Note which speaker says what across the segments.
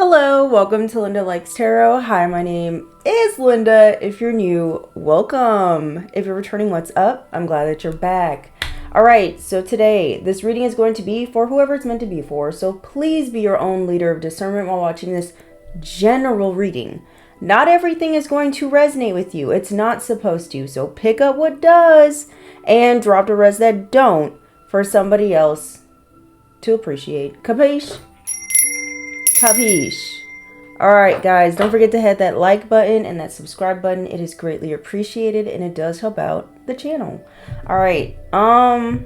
Speaker 1: Hello, welcome to Linda Likes Tarot. Hi, my name is Linda. If you're new, welcome. If you're returning, what's up? I'm glad that you're back. Alright, so today, this reading is going to be for whoever it's meant to be for, so please be your own leader of discernment while watching this general reading. Not everything is going to resonate with you. It's not supposed to, so pick up what does and drop the rest that don't for somebody else to appreciate. Capiche? Capiche. Alright guys, don't forget to hit that like button and that subscribe button. It is greatly appreciated and it does help out the channel. Alright, I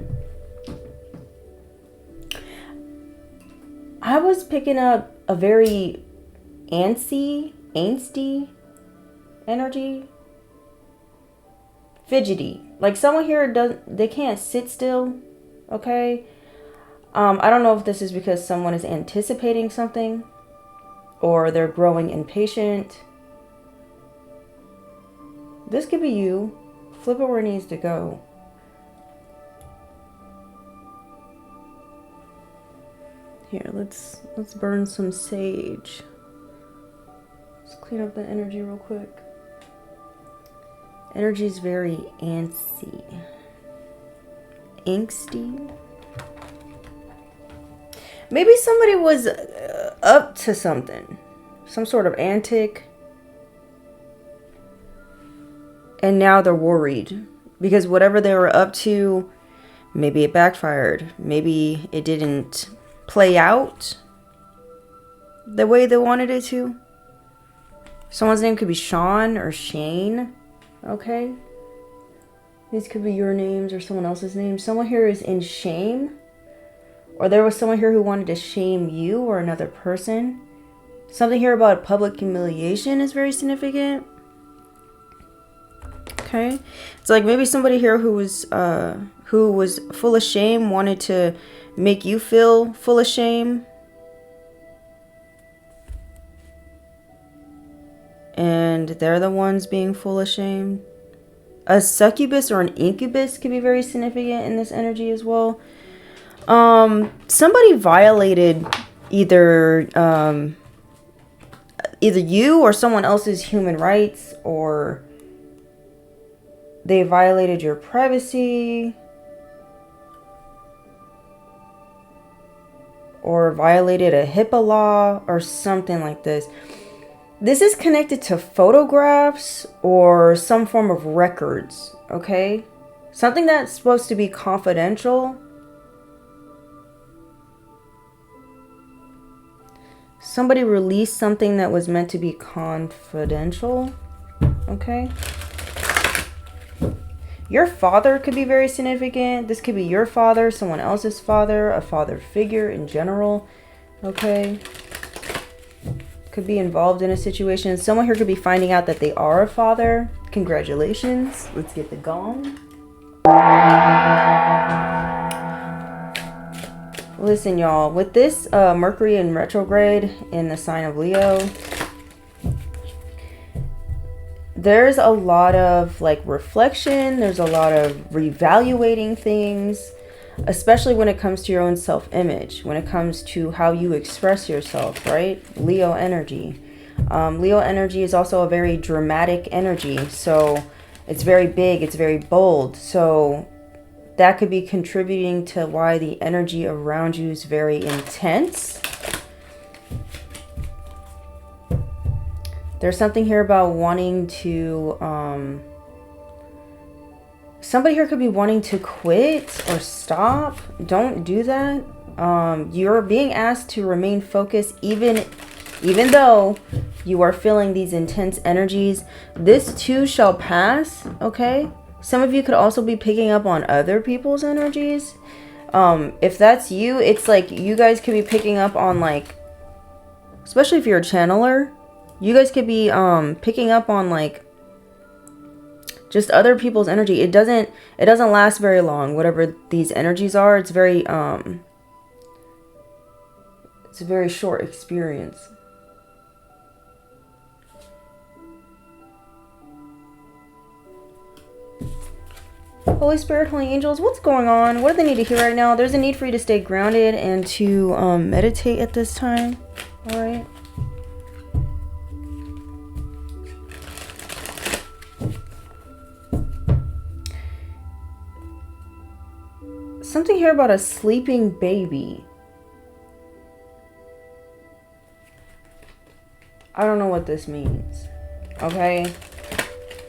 Speaker 1: was picking up a very angsty energy. Fidgety. Like someone here they can't sit still. Okay? I don't know if this is because someone is anticipating something or they're growing impatient. This could be you. Flip it where it needs to go. Here, let's burn some sage. Let's clean up the energy real quick. Energy is very antsy. Angsty. Maybe somebody was up to something. Some sort of antic. And now they're worried. Because whatever they were up to, maybe it backfired. Maybe it didn't play out the way they wanted it to. Someone's name could be Sean or Shane. Okay? These could be your names or someone else's name. Someone here is in shame. Or there was someone here who wanted to shame you or another person. Something here about public humiliation is very significant. Okay. It's like maybe somebody here who was full of shame wanted to make you feel full of shame. And they're the ones being full of shame. A succubus or an incubus could be very significant in this energy as well. Somebody violated either you or someone else's human rights, or they violated your privacy, or violated a HIPAA law or something like this. This is connected to photographs or some form of records, okay? Something that's supposed to be confidential. Somebody released something that was meant to be confidential. Okay. Your father could be very significant. This could be your father, someone else's father, a father figure in general. Okay. Could be involved in a situation. Someone here could be finding out that they are a father. Congratulations. Let's get the gong. Listen, y'all, with this Mercury in retrograde in the sign of Leo, there's a lot of like reflection. There's a lot of reevaluating things, especially when it comes to your own self-image, when it comes to how you express yourself, right? Leo energy. Leo energy is also a very dramatic energy. So it's very big. It's very bold. So that could be contributing to why the energy around you is very intense. There's something here about wanting to... somebody here could be wanting to quit or stop. Don't do that. You're being asked to remain focused even though you are feeling these intense energies. This too shall pass, okay? Some of you could also be picking up on other people's energies. If that's you, it's like you guys could be picking up on, like, especially if you're a channeler, you guys could be picking up on like just other people's energy. It doesn't last very long. Whatever these energies are, it's a very short experience. Holy Spirit, Holy Angels, what's going on? What do they need to hear right now? There's a need for you to stay grounded and to meditate at this time. All right. Something here about a sleeping baby. I don't know what this means. Okay?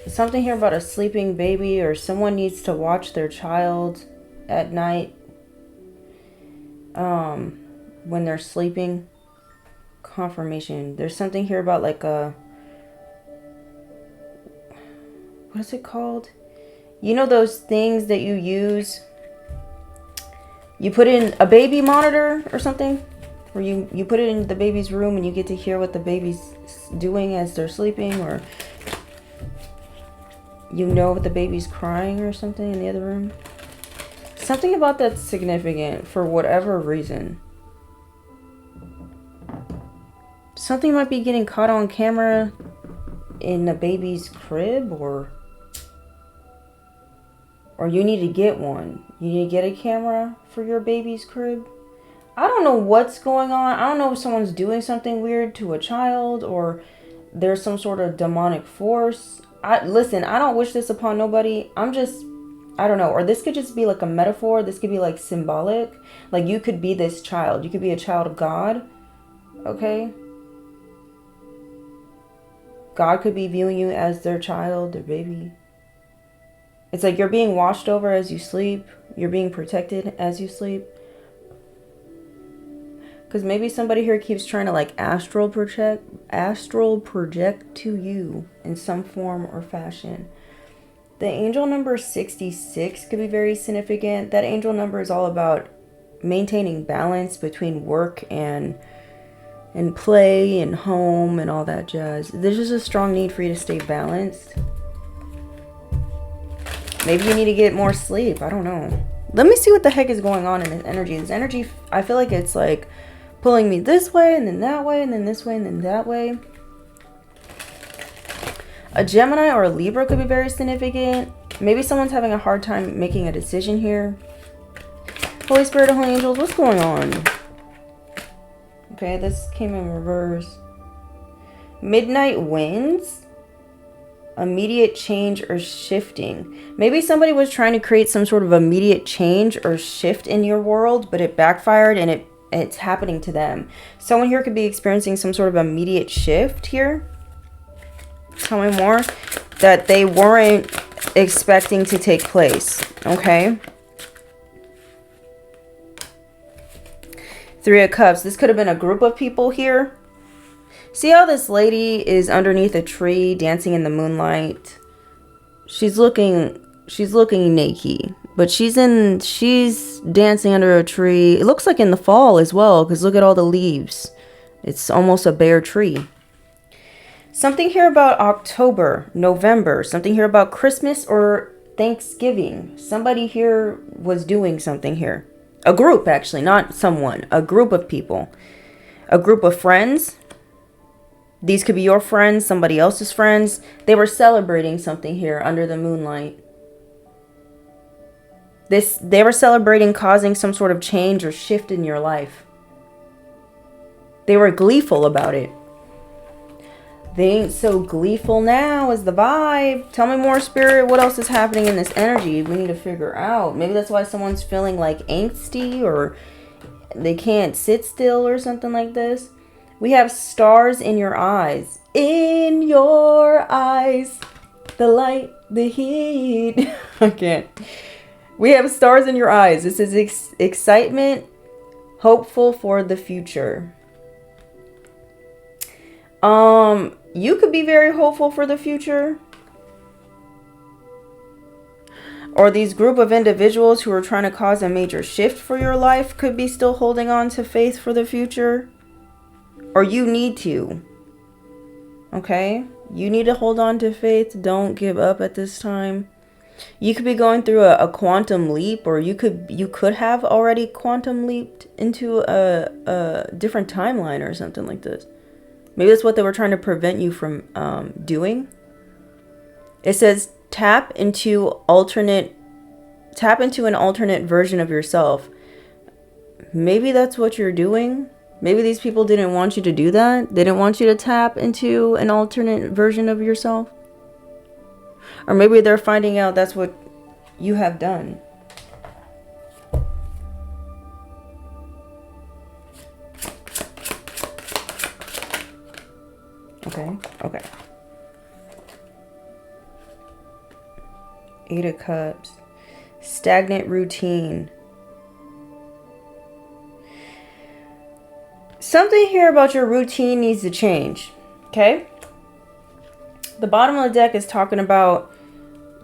Speaker 1: Something here about a sleeping baby, or someone needs to watch their child at night when they're sleeping. Confirmation. There's something here about like a, what is it called? You know those things that you use? You put in a baby monitor or something? Or you put it in the baby's room and you get to hear what the baby's doing as they're sleeping, or you know if the baby's crying or something in the other room. Something about that's significant for whatever reason. Something might be getting caught on camera in the baby's crib, or you need to get one. You need to get a camera for your baby's crib. I don't know what's going on. I don't know if someone's doing something weird to a child, or there's some sort of demonic force. Listen, I don't wish this upon nobody. I don't know. Or this could just be like a metaphor. This could be like symbolic. Like you could be this child. You could be a child of God. Okay? God could be viewing you as their child, their baby. It's like you're being watched over as you sleep. You're being protected as you sleep. Because maybe somebody here keeps trying to like astral project to you in some form or fashion. The angel number 66 could be very significant. That angel number is all about maintaining balance between work and play and home and all that jazz. There's just a strong need for you to stay balanced. Maybe you need to get more sleep. I don't know. Let me see what the heck is going on in this energy. This energy, I feel like it's like pulling me this way and then that way and then this way and then that way. A Gemini or a Libra could be very significant. Maybe someone's having a hard time making a decision here. Holy Spirit and Holy Angels, what's going on? Okay, this came in reverse. Midnight winds. Immediate change or shifting. Maybe somebody was trying to create some sort of immediate change or shift in your world, but it backfired and it's happening to them. Someone here could be experiencing some sort of immediate shift here. Tell me more. That they weren't expecting to take place. Okay. 3 of Cups. This could have been a group of people here. See how this lady is underneath a tree dancing in the moonlight? She's looking naked, but she's dancing under a tree. It looks like in the fall as well, because look at all the leaves. It's almost a bare tree. Something here about October, November, something here about Christmas or Thanksgiving. Somebody here was doing something here. A group, actually, not someone. A group of people. A group of friends. These could be your friends, somebody else's friends. They were celebrating something here under the moonlight. They were celebrating causing some sort of change or shift in your life. They were gleeful about it. They ain't so gleeful now is the vibe. Tell me more, Spirit. What else is happening in this energy? We need to figure out. Maybe that's why someone's feeling like angsty, or they can't sit still or something like this. We have stars in your eyes. In your eyes. The light, the heat. I can't. We have stars in your eyes. This is excitement. Hopeful for the future. You could be very hopeful for the future. Or these group of individuals who are trying to cause a major shift for your life could be still holding on to faith for the future. Or you need to. Okay? You need to hold on to faith. Don't give up at this time. You could be going through a quantum leap, or you could have already quantum leaped into a different timeline or something like this. Maybe that's what they were trying to prevent you from doing. It says tap into an alternate version of yourself. Maybe that's what you're doing. Maybe these people didn't want you to do that. They didn't want you to tap into an alternate version of yourself. Or maybe they're finding out that's what you have done. Okay. Okay. 8 of Cups. Stagnant routine. Something here about your routine needs to change. Okay? The bottom of the deck is talking about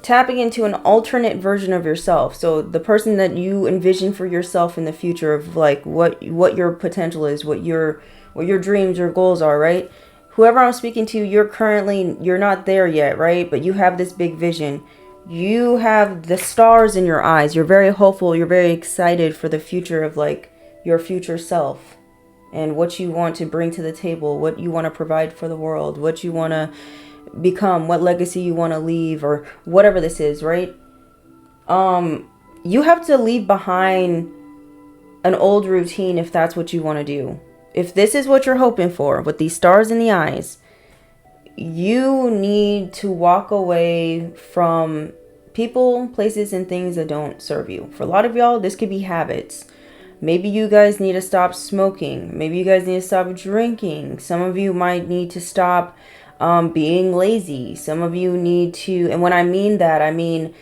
Speaker 1: tapping into an alternate version of yourself. So the person that you envision for yourself in the future, of like what your potential is, what your dreams or goals are, right? Whoever I'm speaking to, you're not there yet, right? But you have this big vision. You have the stars in your eyes. You're very hopeful. You're very excited for the future of like your future self and what you want to bring to the table, what you want to provide for the world, what you want to become, what legacy you want to leave, or whatever this is, right? You have to leave behind an old routine if that's what you want to do. If this is what you're hoping for with these stars in the eyes, you need to walk away from people, places, and things that don't serve you. For a lot of y'all, this could be habits. Maybe you guys need to stop smoking. Maybe you guys need to stop drinking. Some of you might need to stop being lazy. Some of you need to, and when I mean that, I mean,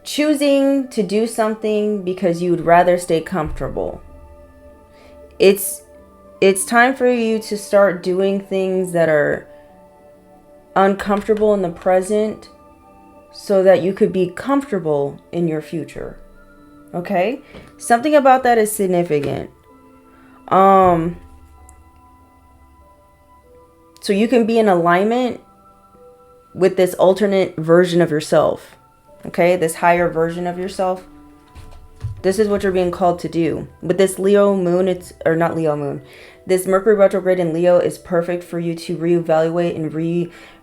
Speaker 1: choosing to do something because you'd rather stay comfortable. It's time for you to start doing things that are uncomfortable in the present so that you could be comfortable in your future. Okay? Something about that is significant. So you can be in alignment with this alternate version of yourself. Okay? This higher version of yourself. This is what you're being called to do. With this Leo moon, this Mercury retrograde in Leo is perfect for you to reevaluate and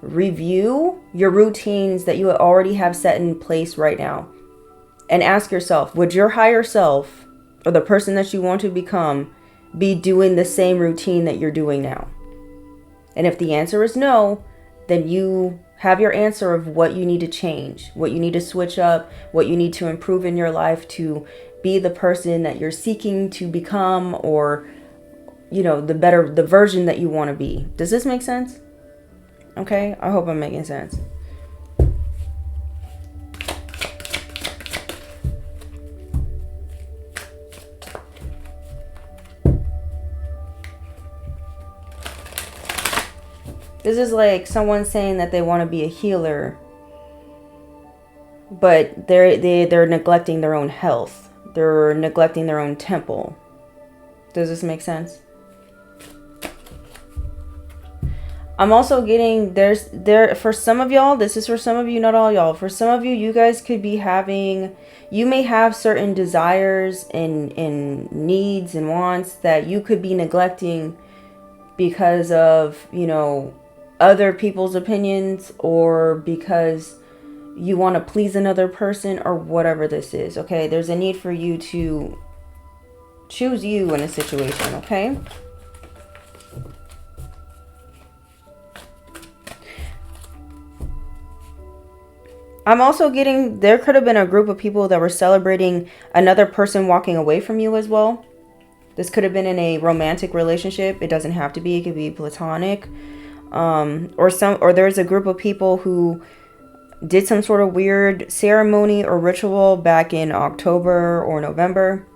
Speaker 1: review your routines that you already have set in place right now. And ask yourself, would your higher self, or the person that you want to become, be doing the same routine that you're doing now? And if the answer is no, then you have your answer of what you need to change, what you need to switch up, what you need to improve in your life to be the person that you're seeking to become, or, the version that you want to be. Does this make sense? Okay, I hope I'm making sense. This is like someone saying that they want to be a healer, but they're neglecting their own health. They're neglecting their own temple. Does this make sense? I'm also getting for some of y'all, this is for some of you, not all y'all. For some of you, you guys could be you may have certain desires and needs and wants that you could be neglecting because of, other people's opinions, or because you want to please another person, or whatever this is. Okay, there's a need for you to choose you in a situation. Okay, I'm also getting, there could have been a group of people that were celebrating another person walking away from you as well. This could have been in a romantic relationship. It doesn't have to be. It could be platonic. Or there's a group of people who did some sort of weird ceremony or ritual back in October or November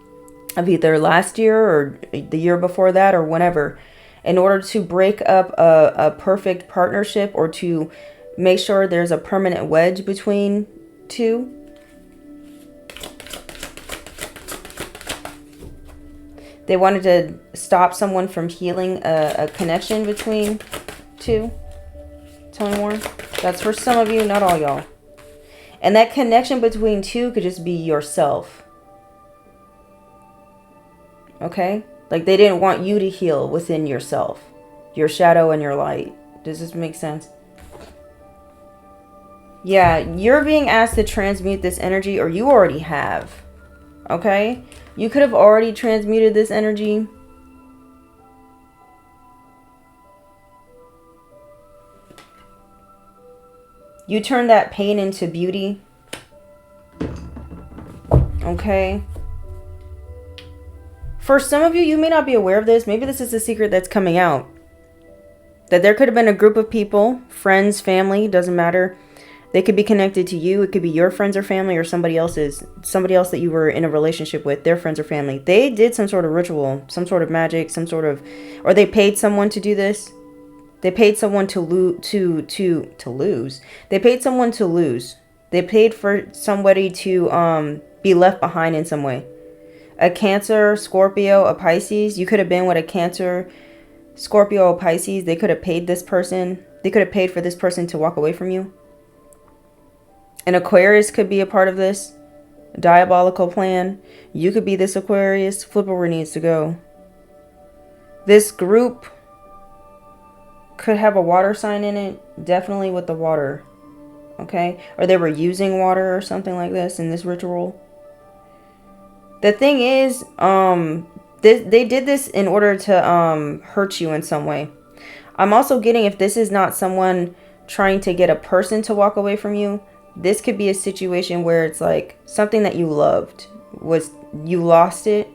Speaker 1: of either last year or the year before that, or whenever, in order to break up a perfect partnership, or to make sure there's a permanent wedge between two. They wanted to stop someone from healing a connection between two. Tell me more. That's for some of you, not all y'all. And that connection between two could just be yourself. Okay? Like they didn't want you to heal within yourself. Your shadow and your light. Does this make sense? Yeah, you're being asked to transmute this energy, or you already have. Okay? You could have already transmuted this energy. You turn that pain into beauty. Okay? For some of you, you may not be aware of this. Maybe this is a secret that's coming out. That there could have been a group of people, friends, family, doesn't matter. They could be connected to you. It could be your friends or family or somebody else that you were in a relationship with, their friends or family. They did some sort of ritual, some sort of magic, or they paid someone to do this. They paid someone to lose. They paid someone to lose. They paid for somebody to be left behind in some way. A Cancer, Scorpio, a Pisces. You could have been with a Cancer, Scorpio, or Pisces. They could have paid this person. They could have paid for this person to walk away from you. An Aquarius could be a part of this diabolical plan. You could be this Aquarius. Flip it where it needs to go. This group could have a water sign in it. Definitely with the water. Okay? Or they were using water or something like this in this ritual. The thing is, they did this in order to hurt you in some way. I'm also getting, if this is not someone trying to get a person to walk away from you, this could be a situation where it's like something that you loved you lost it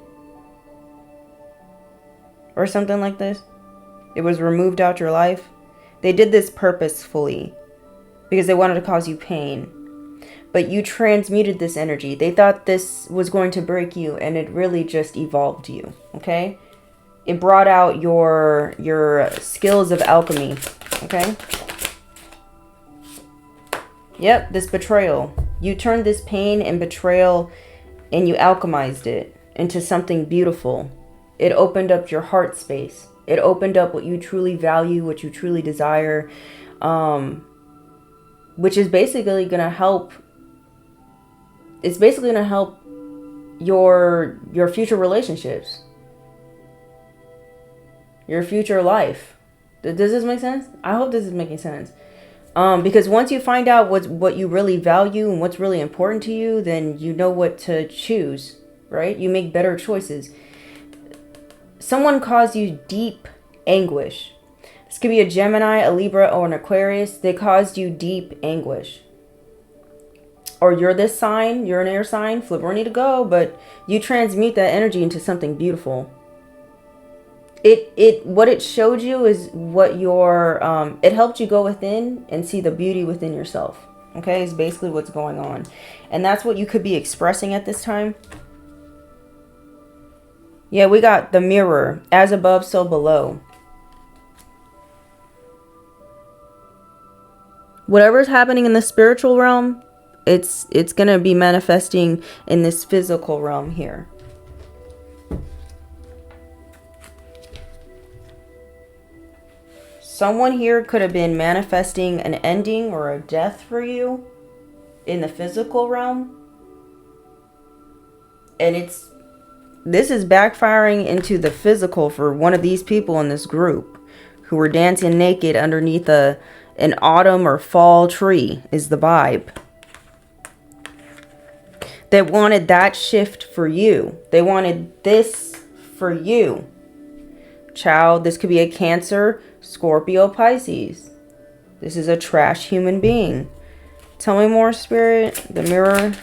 Speaker 1: or something like this. It was removed out your life. They did this purposefully because they wanted to cause you pain. But you transmuted this energy. They thought this was going to break you, and it really just evolved you, okay? It brought out your skills of alchemy, okay? Yep, this betrayal. You turned this pain and betrayal, and you alchemized it into something beautiful. It opened up your heart space. It opened up what you truly value, what you truly desire, which is basically going to help. It's basically going to help your future relationships, your future life. Does this make sense? I hope this is making sense. Because once you find out what you really value and what's really important to you, then you know what to choose, right? You make better choices. Someone caused you deep anguish. This could be a Gemini, a Libra, or an Aquarius. They caused you deep anguish. Or you're this sign, you're an air sign, flip where you need to go, but you transmute that energy into something beautiful. What it showed you is what it helped you go within and see the beauty within yourself. Okay, is basically what's going on. And that's what you could be expressing at this time. Yeah, we got the mirror. As above, so below. Whatever's happening in the spiritual realm, it's going to be manifesting in this physical realm here. Someone here could have been manifesting an ending or a death for you in the physical realm. And this is backfiring into the physical for one of these people in this group who were dancing naked underneath an autumn or fall tree is the vibe. They wanted that shift for you. They wanted this for you. Child, this could be a Cancer, Scorpio, Pisces. This is a trash human being. Tell me more, Spirit. The mirror.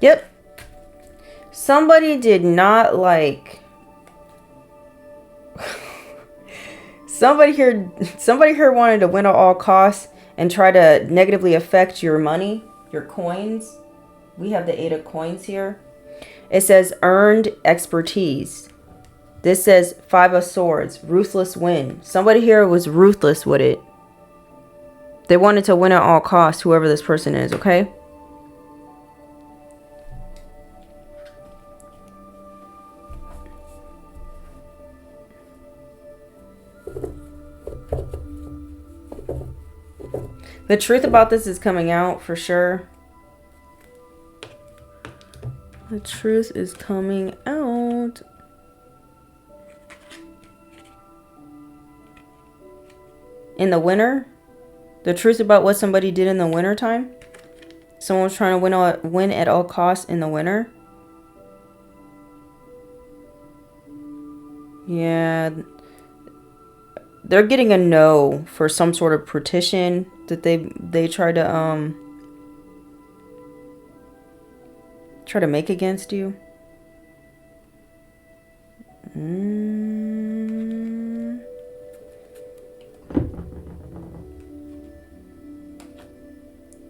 Speaker 1: Yep. Somebody did not like... Somebody here wanted to win at all costs and try to negatively affect your money, your coins. We have the 8 of coins here. It says earned expertise. This says 5 of swords, ruthless win. Somebody here was ruthless with it. They wanted to win at all costs, whoever this person is, okay? The truth about this is coming out for sure. The truth is coming out. In the winter. The truth about what somebody did in the winter time. Someone was trying to win at all costs in the winter. Yeah. They're getting a no for some sort of petition that they try to make against you.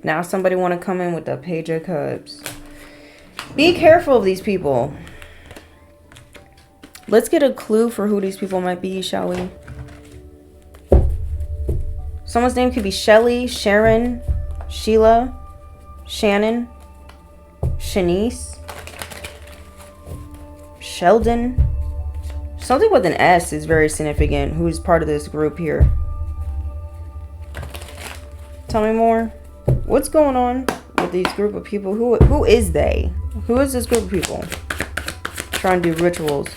Speaker 1: Now somebody want to come in with the Page of Cups. Be careful of these people. Let's get a clue for who these people might be, shall we? Someone's name could be Shelly, Sharon, Sheila, Shannon, Shanice, Sheldon. Something with an S is very significant. Who's part of this group here? Tell me more. What's going on with these group of people? Who is they? Who is this group of people? Trying to do rituals.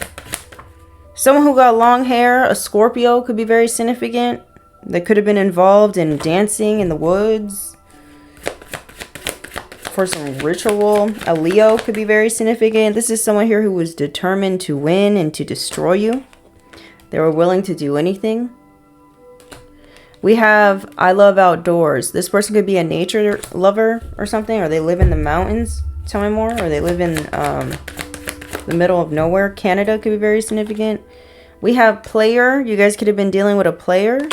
Speaker 1: Someone who got long hair, a Scorpio, could be very significant. They could have been involved in dancing in the woods for some ritual. A Leo could be very significant. This is someone here who was determined to win and to destroy you. They were willing to do anything. We have I love outdoors. This person could be a nature lover or something, or they live in the mountains. Tell me more. Or they live in the middle of nowhere. Canada could be very significant. We have player. You guys could have been dealing with a player.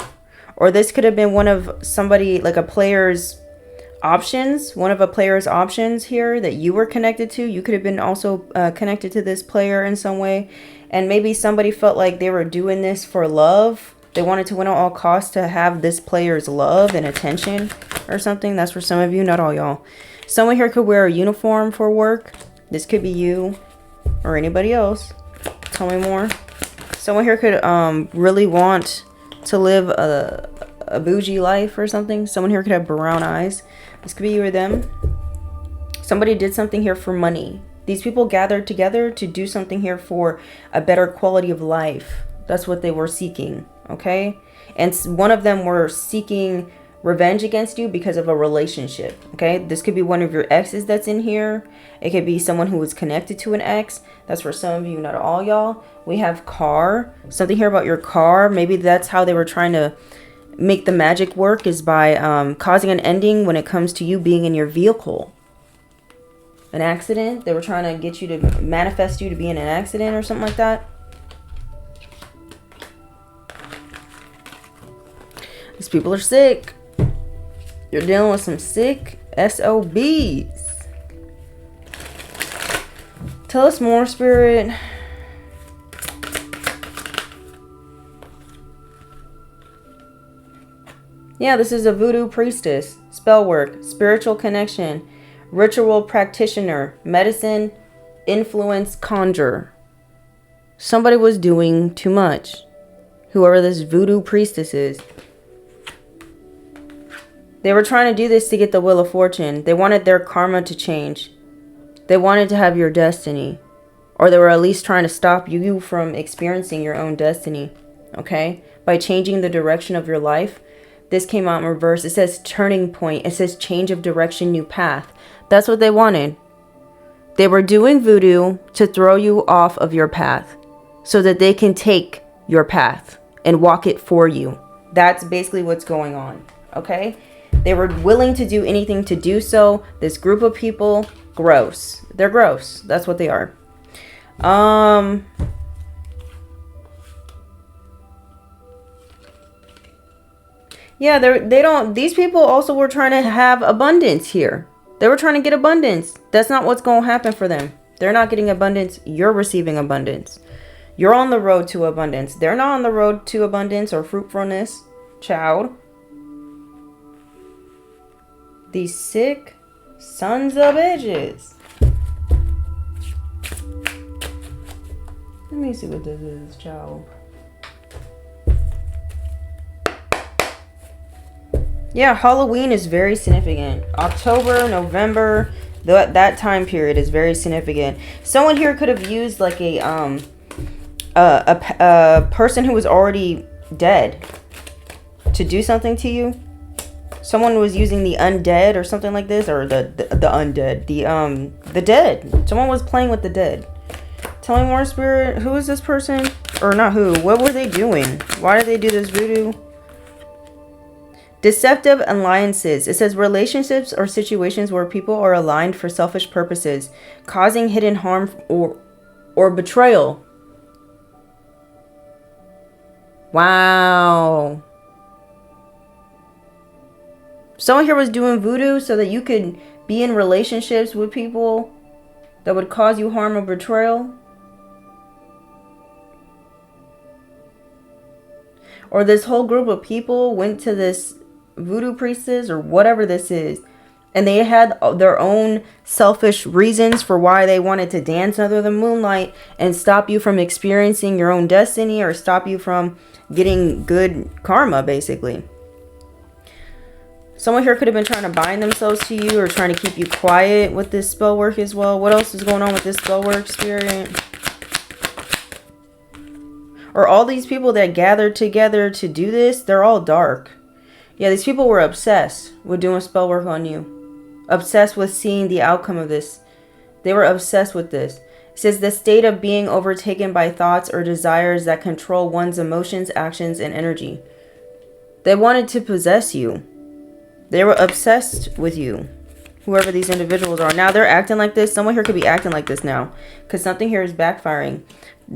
Speaker 1: Or this could have been one of somebody, like a player's options. One of a player's options here that you were connected to. You could have been also connected to this player in some way. And maybe somebody felt like they were doing this for love. They wanted to win at all costs to have this player's love and attention or something. That's for some of you, not all y'all. Someone here could wear a uniform for work. This could be you or anybody else. Tell me more. Someone here could really want to live a bougie life or something. Someone here could have brown eyes. This could be you or them. Somebody did something here for money. These people gathered together to do something here for a better quality of life. That's what they were seeking, okay? And one of them were seeking revenge against you because of a relationship, okay? This could be one of your exes that's in here. It could be someone who was connected to an ex. That's for some of you, not all y'all. We have car. Something here about your car. Maybe that's how they were trying to make the magic work, is by causing an ending when it comes to you being in your vehicle. An accident. They were trying to get you to manifest you to be in an accident or something like that. These people are sick. You're dealing with some sick SOBs. Tell us more, Spirit. Yeah, this is a voodoo priestess. Spell work, spiritual connection, ritual practitioner, medicine, influence, conjure. Somebody was doing too much. Whoever this voodoo priestess is. They were trying to do this to get the Wheel of Fortune. They wanted their karma to change. They wanted to have your destiny. Or they were at least trying to stop you from experiencing your own destiny. Okay? By changing the direction of your life. This came out in reverse. It says turning point. It says change of direction, new path. That's what they wanted. They were doing voodoo to throw you off of your path. So that they can take your path and walk it for you. That's basically what's going on. Okay? They were willing to do anything to do so. This group of people, gross. They're gross. That's what they are. Yeah, they don't, these people also were trying to have abundance here. They were trying to get abundance. That's not what's going to happen for them. They're not getting abundance. You're receiving abundance. You're on the road to abundance. They're not on the road to abundance or fruitfulness, child. These sick sons of bitches. Let me see what this is, child. Yeah, Halloween is very significant. October, November, that time period is very significant. Someone here could have used like a person who was already dead to do something to you. Someone was using the undead or something like this, or the undead, the dead. Someone was playing with the dead. Tell me more, Spirit. Who is this person? Or not who. What were they doing? Why did they do this voodoo? Deceptive alliances. It says relationships or situations where people are aligned for selfish purposes, causing hidden harm or betrayal. Wow. Someone here was doing voodoo so that you could be in relationships with people that would cause you harm or betrayal. Or this whole group of people went to this voodoo priestess or whatever this is, and they had their own selfish reasons for why they wanted to dance under the moonlight and stop you from experiencing your own destiny or stop you from getting good karma, basically. Someone here could have been trying to bind themselves to you or trying to keep you quiet with this spell work as well. What else is going on with this spell work, Spirit? Or all these people that gathered together to do this, they're all dark. Yeah, these people were obsessed with doing spell work on you. Obsessed with seeing the outcome of this. They were obsessed with this. It says the state of being overtaken by thoughts or desires that control one's emotions, actions, and energy. They wanted to possess you. They were obsessed with you. Whoever these individuals are. Now they're acting like this. Someone here could be acting like this now. Because something here is backfiring.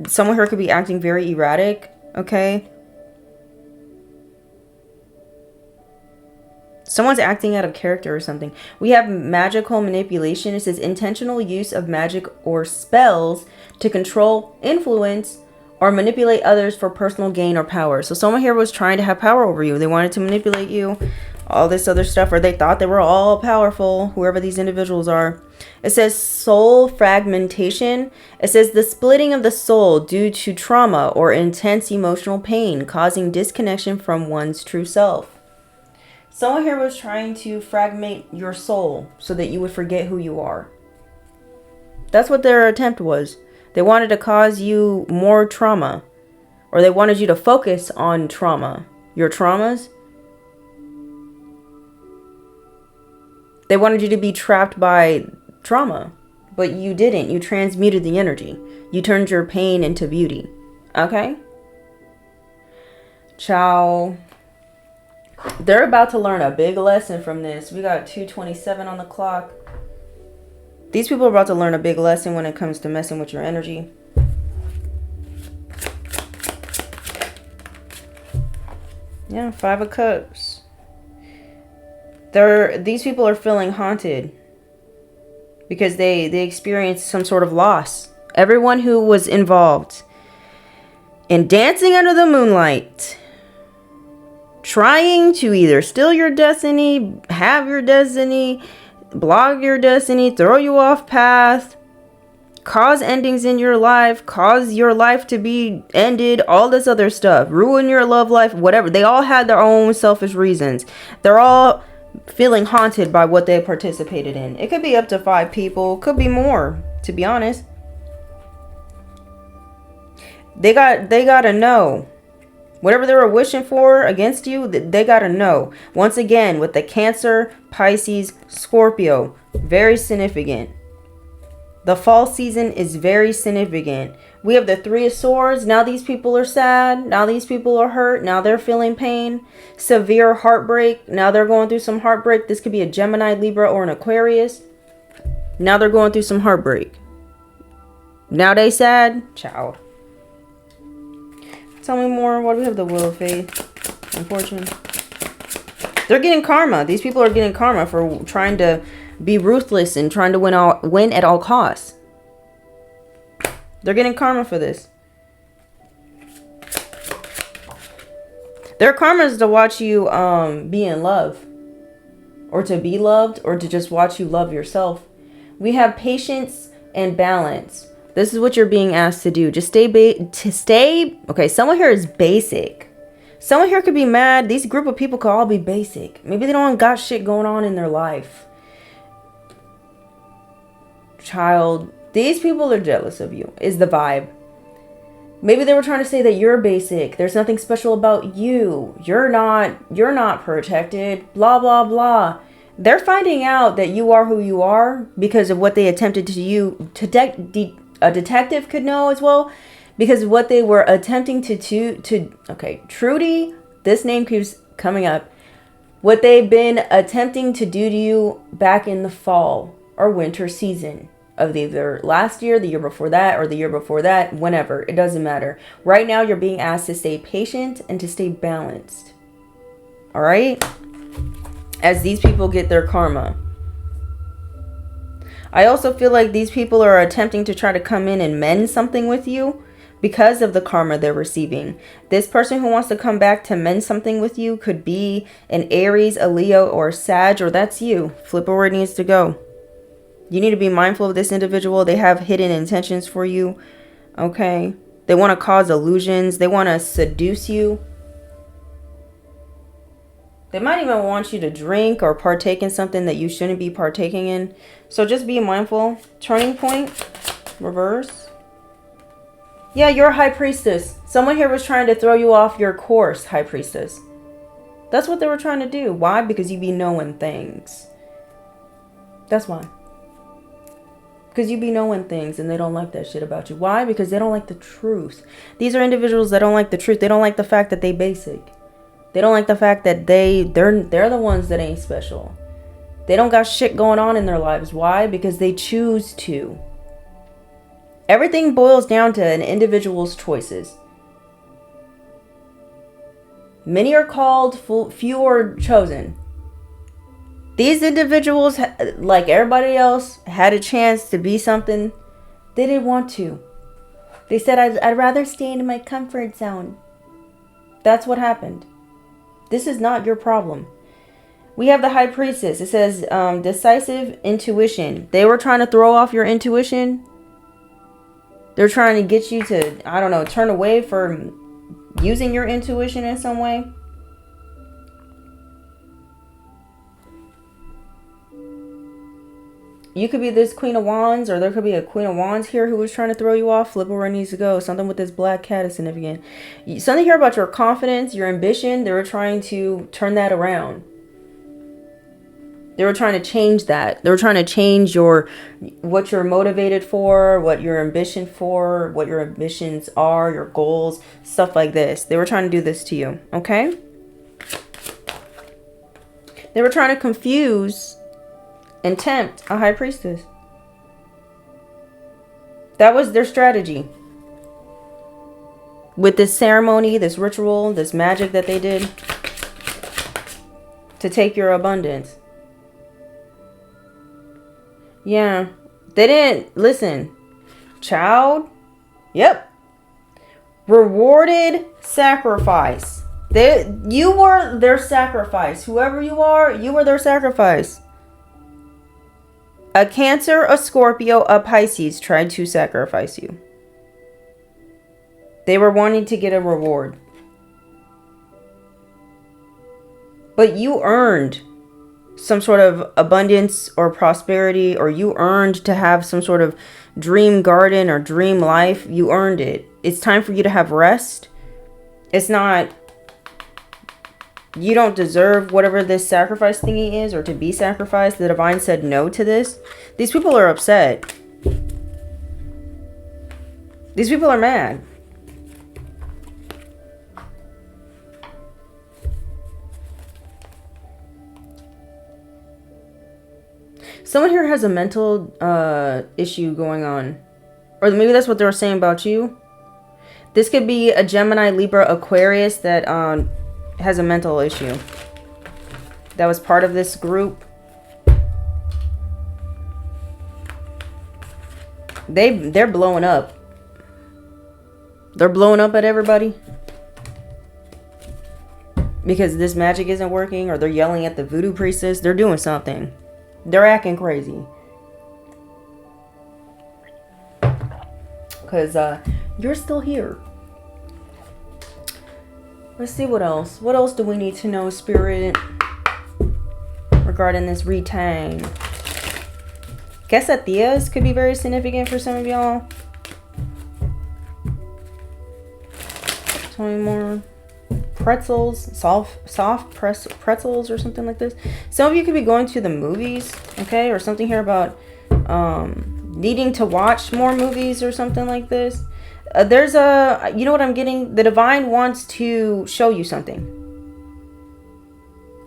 Speaker 1: Someone here could be acting very erratic. Okay. Someone's acting out of character or something. We have magical manipulation. It says intentional use of magic or spells to control, influence, or manipulate others for personal gain or power. So someone here was trying to have power over you. They wanted to manipulate you. All this other stuff. Or they thought they were all powerful. Whoever these individuals are. It says soul fragmentation. It says the splitting of the soul due to trauma or intense emotional pain, causing disconnection from one's true self. Someone here was trying to fragment your soul so that you would forget who you are. That's what their attempt was. They wanted to cause you more trauma. Or they wanted you to focus on trauma. Your traumas. They wanted you to be trapped by trauma. But you didn't. You transmuted the energy. You turned your pain into beauty. Okay? Ciao. They're about to learn a big lesson from this. We got 2:27 on the clock. These people are about to learn a big lesson when it comes to messing with your energy. Yeah, 5 of Cups. These people are feeling haunted because they experienced some sort of loss. Everyone who was involved in dancing under the moonlight, trying to either steal your destiny, have your destiny, block your destiny, throw you off path, cause endings in your life, cause your life to be ended, all this other stuff, ruin your love life, whatever. They all had their own selfish reasons. They're all feeling haunted by what they participated in. It could be up to 5 people, could be more, to be honest. They gotta know. Whatever they were wishing for against you, they gotta know. Once again, with the Cancer, Pisces, Scorpio, very significant. The fall season is very significant. We have the 3 of Swords. Now these people are sad. Now these people are hurt. Now they're feeling pain. Severe heartbreak. Now they're going through some heartbreak. This could be a Gemini, Libra, or an Aquarius. Now they're going through some heartbreak. Now they sad. Ciao. Tell me more. What do we have? The Wheel of Fate. Unfortunate. They're getting karma. These people are getting karma for trying to be ruthless and trying to win at all costs. They're getting karma for this. Their karma is to watch you be in love. Or to be loved. Or to just watch you love yourself. We have patience and balance. This is what you're being asked to do. Just stay. Okay, someone here is basic. Someone here could be mad. These group of people could all be basic. Maybe they don't got shit going on in their life. Child, these people are jealous of you, is the vibe. Maybe they were trying to say that you're basic. There's nothing special about you. You're not protected. Blah, blah, blah. They're finding out that you are who you are because of what they attempted to you. A detective could know as well, because what they were attempting okay, Trudy, this name keeps coming up. What they've been attempting to do to you back in the fall or winter season of either last year, the year before that, or the year before that, whenever. It doesn't matter. Right now, you're being asked to stay patient and to stay balanced. All right? as these people get their karma. I also feel like these people are attempting to try to come in and mend something with you because of the karma they're receiving. This person who wants to come back to mend something with you could be an Aries, a Leo, or a Sag, or that's you. Flip it where it needs to go. You need to be mindful of this individual. They have hidden intentions for you. Okay. They want to cause illusions. They want to seduce you. They might even want you to drink or partake in something that you shouldn't be partaking in. So just be mindful. Turning point. Reverse. Yeah, you're a high priestess. Someone here was trying to throw you off your course, high priestess. That's what they were trying to do. Why? Because you be knowing things. That's why. Because you be knowing things and they don't like that shit about you. Why? Because they don't like the truth. These are individuals that don't like the truth. They don't like the fact that they basic. They don't like the fact that they're the ones that ain't special. They don't got shit going on in their lives. Why? Because they choose to. Everything boils down to an individual's choices. Many are called, few are chosen. These individuals, like everybody else, had a chance to be something. They didn't want to. They said, I'd rather stay in my comfort zone. That's what happened. This is not your problem. We have the High Priestess. It says decisive intuition. They were trying to throw off your intuition. They're trying to get you to, I don't know, turn away from using your intuition in some way. You could be this Queen of Wands, or there could be a Queen of Wands here who was trying to throw you off. Flip it where it needs to go. Something with this black cat is significant. Something here about your confidence, your ambition. They were trying to turn that around. They were trying to change that. They were trying to change what you're motivated for, what your ambition for, what your ambitions are, your goals, stuff like this. They were trying to do this to you, okay? They were trying to confuse and tempt a high priestess. That was their strategy. With this ceremony, this ritual, this magic that they did to take your abundance. Yeah. They didn't listen. Child. Yep. Rewarded sacrifice. You were their sacrifice. Whoever you are, you were their sacrifice. A Cancer, a Scorpio, a Pisces tried to sacrifice you. They were wanting to get a reward. But you earned some sort of abundance or prosperity, or you earned to have some sort of dream garden or dream life. You earned it. It's time for you to have rest. It's not... You don't deserve whatever this sacrifice thingy is, or to be sacrificed. The divine said no to this. These people are upset. These people are mad. Someone here has a mental issue going on. Or maybe that's what they were saying about you. This could be a Gemini, Libra, Aquarius that has a mental issue. That was part of this group. They're blowing up. They're blowing up at everybody. Because this magic isn't working, or they're yelling at the voodoo priestess. They're doing something. They're acting crazy. Because you're still here. Let's see what else. What else do we need to know, Spirit, regarding this retang? Quesadillas could be very significant for some of y'all. Tell me more. Pretzels, soft pretzels or something like this. Some of you could be going to the movies, okay, or something here about needing to watch more movies or something like this. There's a, you know what I'm getting? The divine wants to show you something.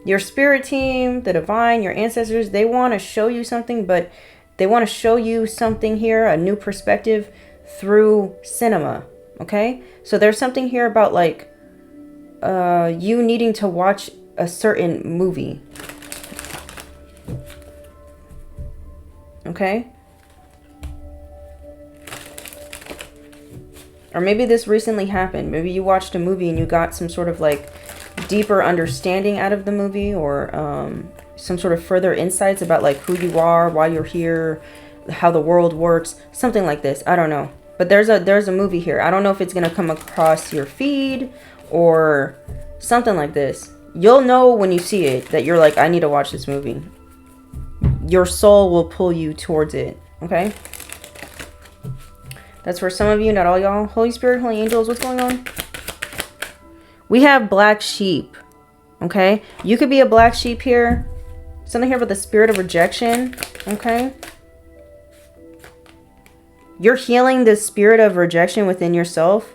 Speaker 1: Your spirit team, the divine, your ancestors, they want to show you something, but they want to show you something here, a new perspective through cinema, okay? So there's something here about like you needing to watch a certain movie. Okay? Or maybe this recently happened. Maybe you watched a movie and you got some sort of like deeper understanding out of the movie, or some sort of further insights about like who you are, why you're here, how the world works, something like this. I don't know. But there's a movie here. I don't know if it's going to come across your feed or something like this. You'll know when you see it that you're like, I need to watch this movie. Your soul will pull you towards it. Okay? That's for some of you, not all y'all. Holy Spirit, Holy Angels, what's going on? We have black sheep. Okay? You could be a black sheep here. Something here about the spirit of rejection. Okay? You're healing the spirit of rejection within yourself.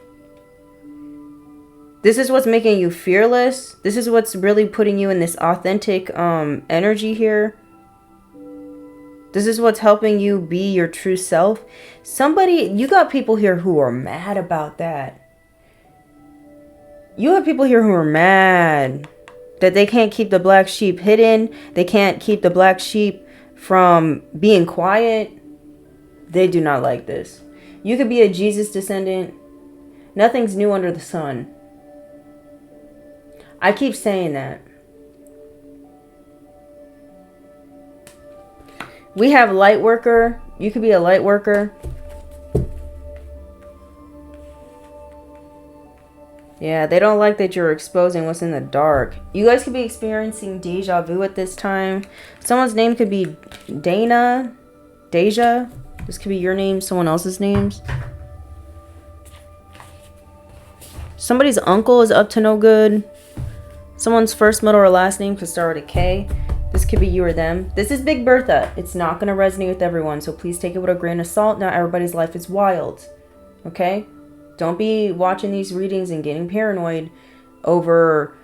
Speaker 1: This is what's making you fearless. This is what's really putting you in this authentic energy here. This is what's helping you be your true self. You got people here who are mad about that. You have people here who are mad that they can't keep the black sheep hidden. They can't keep the black sheep from being quiet. They do not like this. You could be a Jesus descendant. Nothing's new under the sun. I keep saying that. We have light worker. You could be a light worker. Yeah, they don't like that you're exposing what's in the dark. You guys could be experiencing deja vu at this time. Someone's name could be Dana. Deja. This could be your name, someone else's names. Somebody's uncle is up to no good. Someone's first, middle, or last name could start with a K. This could be you or them. This is Big Bertha. It's not going to resonate with everyone, so please take it with a grain of salt. Not everybody's life is wild. Okay? Don't be watching these readings and getting paranoid over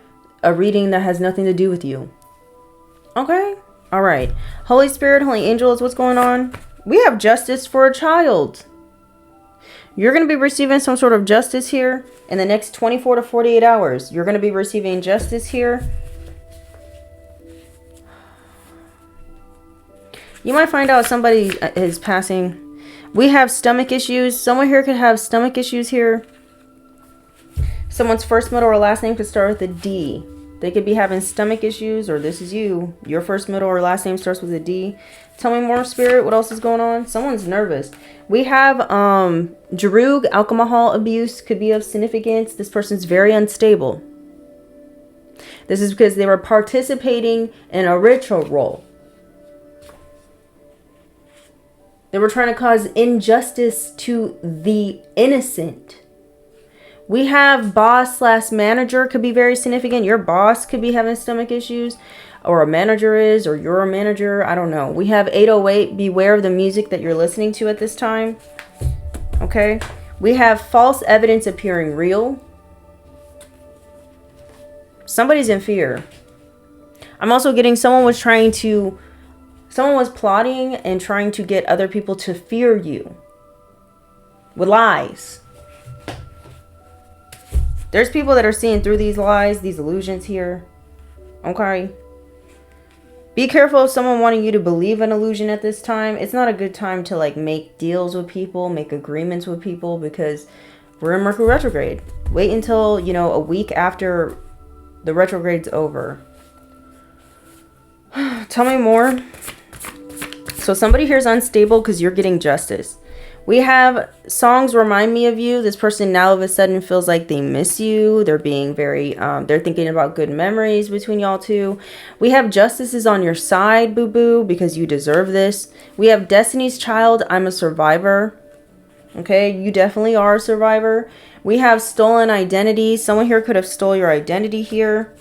Speaker 1: a reading that has nothing to do with you. Okay? Alright. Holy Spirit, Holy Angels, what's going on? We have justice for a child. You're going to be receiving some sort of justice here in the next 24 to 48 hours. You're going to be receiving justice here. You might find out somebody is passing. We have stomach issues. Someone here could have stomach issues here. Someone's first, middle, or last name could start with a D. They could be having stomach issues, or this is you. Your first, middle, or last name starts with a D. Tell me more, Spirit. What else is going on? Someone's nervous. We have Drug, alcohol abuse could be of significance. This person's very unstable. This is because they were participating in a ritual. They were trying to cause injustice to the innocent. We have boss / manager could be very significant. Your boss could be having stomach issues, or a manager is, or you're a manager. I don't know. We have 808. Beware of the music that you're listening to at this time. Okay. We have false evidence appearing real. Somebody's in fear. I'm also getting someone was plotting and trying to get other people to fear you with lies. There's people that are seeing through these lies, these illusions here. Okay. Be careful of someone wanting you to believe an illusion at this time. It's not a good time to like make deals with people, make agreements with people, because we're in Mercury retrograde. Wait until, a week after the retrograde's over. Tell me more. So somebody here is unstable because you're getting justice. We have songs remind me of you. This person now all of a sudden feels like they miss you. They're being very, they're thinking about good memories between y'all two. We have justice is on your side, boo-boo, because you deserve this. We have Destiny's Child, I'm a survivor. Okay, you definitely are a survivor. We have stolen identity. Someone here could have stole your identity here.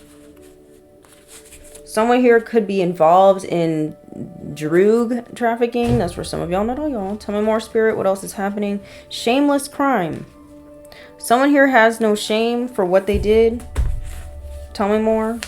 Speaker 1: Someone here could be involved in drug trafficking. That's for some of y'all, not all y'all. Tell me more, Spirit. What else is happening? Shameless crime. Someone here has no shame for what they did. Tell me more.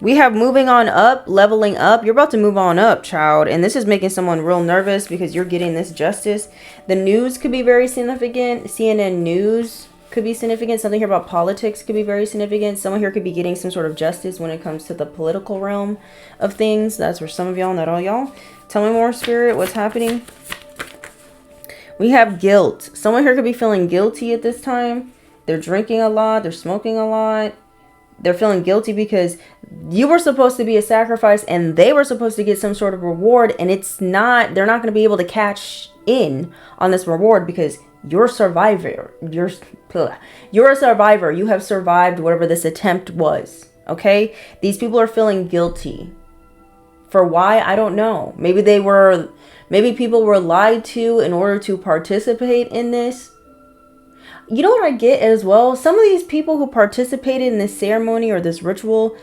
Speaker 1: We have moving on up, leveling up. You're about to move on up, child. And this is making someone real nervous because you're getting this justice. The news could be very significant. CNN News could be significant. Something here about politics could be very significant. Someone here could be getting some sort of justice when it comes to the political realm of things. That's for some of y'all, not all y'all. Tell me more, Spirit. What's happening? We have guilt. Someone here could be feeling guilty at this time. They're drinking a lot. They're smoking a lot. They're feeling guilty because you were supposed to be a sacrifice and they were supposed to get some sort of reward. And it's not, they're not going to be able to catch in on this reward because you're a survivor. You're a survivor. You have survived whatever this attempt was. Okay? These people are feeling guilty. For why? I don't know. Maybe people were lied to in order to participate in this. You know what I get as well? Some of these people who participated in this ceremony or this ritual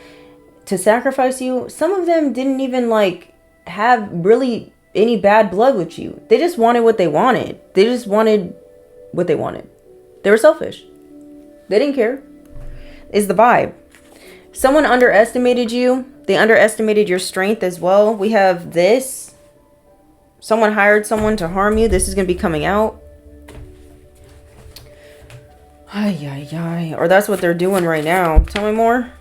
Speaker 1: to sacrifice you, some of them didn't even like have really any bad blood with you. They just wanted what they wanted. They just wanted what they wanted. They were selfish. They didn't care. Is the vibe. Someone underestimated you. They underestimated your strength as well. We have this. Someone hired someone to harm you. This is going to be coming out. Or that's what they're doing right now. Tell me more.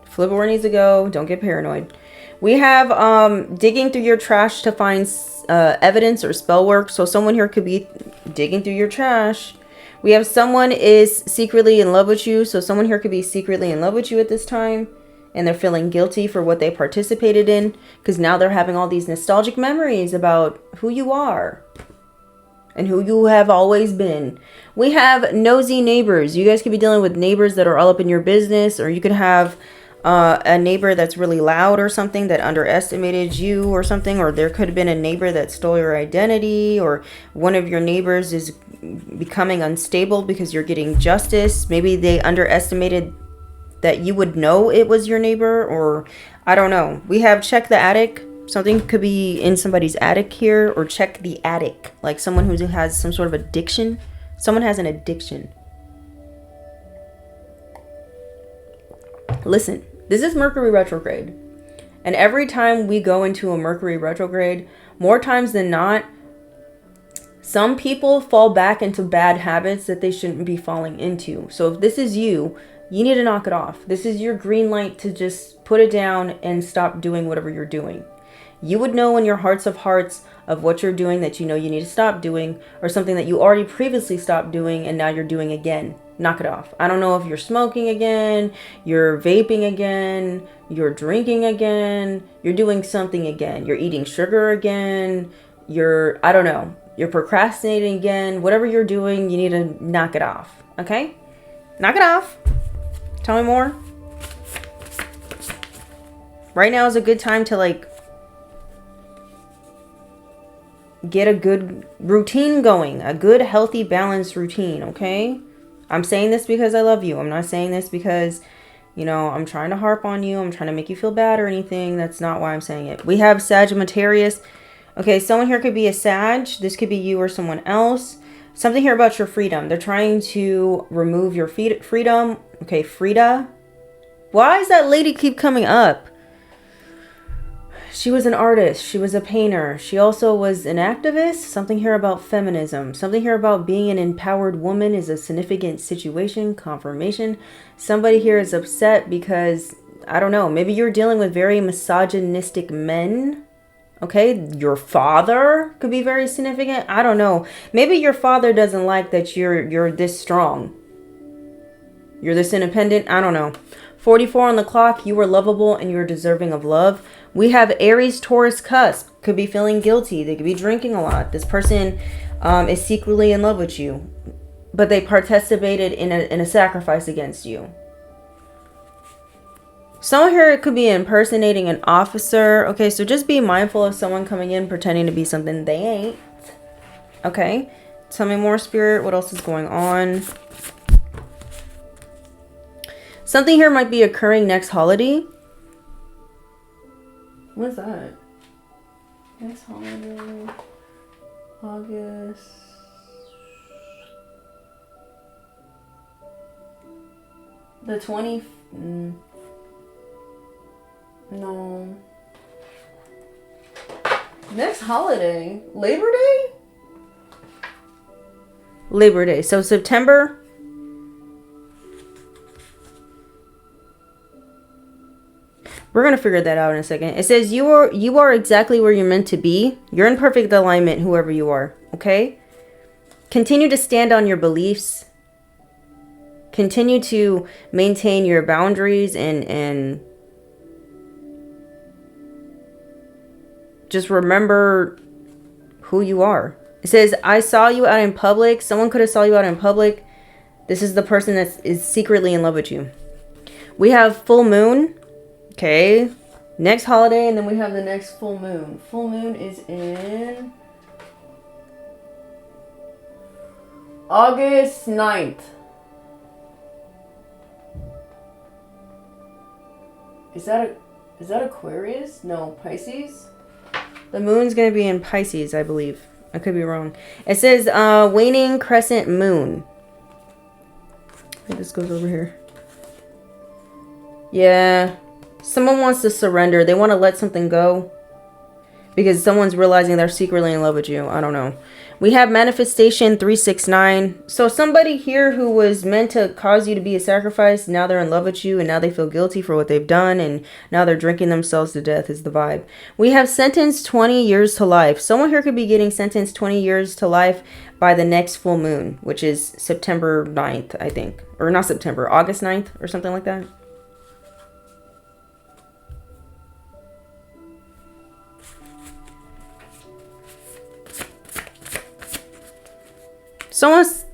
Speaker 1: Flip it where it needs to go. Don't get paranoid. We have digging through your trash to find evidence or spell work. So someone here could be digging through your trash. We have someone is secretly in love with you. So someone here could be secretly in love with you at this time. And they're feeling guilty for what they participated in. Because now they're having all these nostalgic memories about who you are. And who you have always been. We have nosy neighbors. You guys could be dealing with neighbors that are all up in your business. Or you could have a neighbor that's really loud or something that underestimated you or something. Or there could have been a neighbor that stole your identity. Or one of your neighbors is becoming unstable because you're getting justice. Maybe they underestimated that you would know it was your neighbor. Or I don't know. We have check the attic. Something could be in somebody's attic here. Or check the attic. Like someone who has some sort of addiction. Someone has an addiction. Listen, this is Mercury retrograde. And every time we go into a Mercury retrograde, more times than not, some people fall back into bad habits that they shouldn't be falling into. So if this is you, you need to knock it off. This is your green light to just put it down and stop doing whatever you're doing. You would know in your hearts of hearts of what you're doing that you know you need to stop doing, or something that you already previously stopped doing and now you're doing again. Knock it off. I don't know if you're smoking again, you're vaping again, you're drinking again, you're doing something again, you're eating sugar again, I don't know, you're procrastinating again. Whatever you're doing, you need to knock it off. Okay? Knock it off. Tell me more. Right now is a good time to like get a good routine going, a good, healthy, balanced routine. Okay? I'm saying this because I love you. I'm not saying this because, you know, I'm trying to harp on you. I'm trying to make you feel bad or anything. That's not why I'm saying it. We have Sagittarius. Okay, someone here could be a Sag. This could be you or someone else. Something here about your freedom. They're trying to remove your freedom. Okay, Frida. Why does that lady keep coming up? She was an artist. She was a painter. She also was an activist. Something here about feminism. Something here about being an empowered woman is a significant situation. Confirmation. Somebody here is upset because, I don't know, maybe you're dealing with very misogynistic men. Okay, your father could be very significant. I don't know. Maybe your father doesn't like that you're this strong. You're this independent. I don't know. 44 on the clock. You were lovable and you're deserving of love. We have Aries, Taurus, cusp. Could be feeling guilty. They could be drinking a lot. This person is secretly in love with you, but they participated in a sacrifice against you. Someone here could be impersonating an officer. Okay, so just be mindful of someone coming in pretending to be something they ain't. Okay, tell me more, Spirit. What else is going on? Something here might be occurring next holiday. What's that? Next holiday. August. The 20th. No. Next holiday? Labor Day? Labor Day. So September. We're going to figure that out in a second. It says you are exactly where you're meant to be. You're in perfect alignment, whoever you are. Okay? Continue to stand on your beliefs. Continue to maintain your boundaries and just remember who you are. It says, I saw you out in public. Someone could have saw you out in public. This is the person that is secretly in love with you. We have full moon. Okay. Next holiday, and then we have the next full moon. Full moon is in August 9th. Is that Aquarius? No, Pisces? The moon's going to be in Pisces, I believe. I could be wrong. It says waning crescent moon. I think this goes over here. Yeah. Someone wants to surrender. They want to let something go. Because someone's realizing they're secretly in love with you. I don't know. We have manifestation 369. So somebody here who was meant to cause you to be a sacrifice, now they're in love with you and now they feel guilty for what they've done and now they're drinking themselves to death is the vibe. We have sentenced 20 years to life. Someone here could be getting sentenced 20 years to life by the next full moon, which is September 9th, I think. Or not September, August 9th or something like that.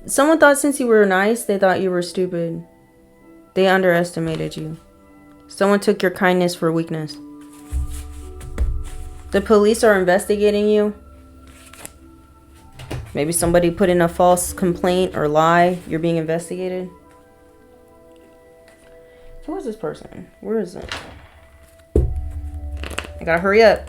Speaker 1: Someone thought since you were nice, they thought you were stupid. They underestimated you. Someone took your kindness for weakness. The police are investigating you. Maybe somebody put in a false complaint or lie. You're being investigated. Who is this person? Where is it? I gotta hurry up.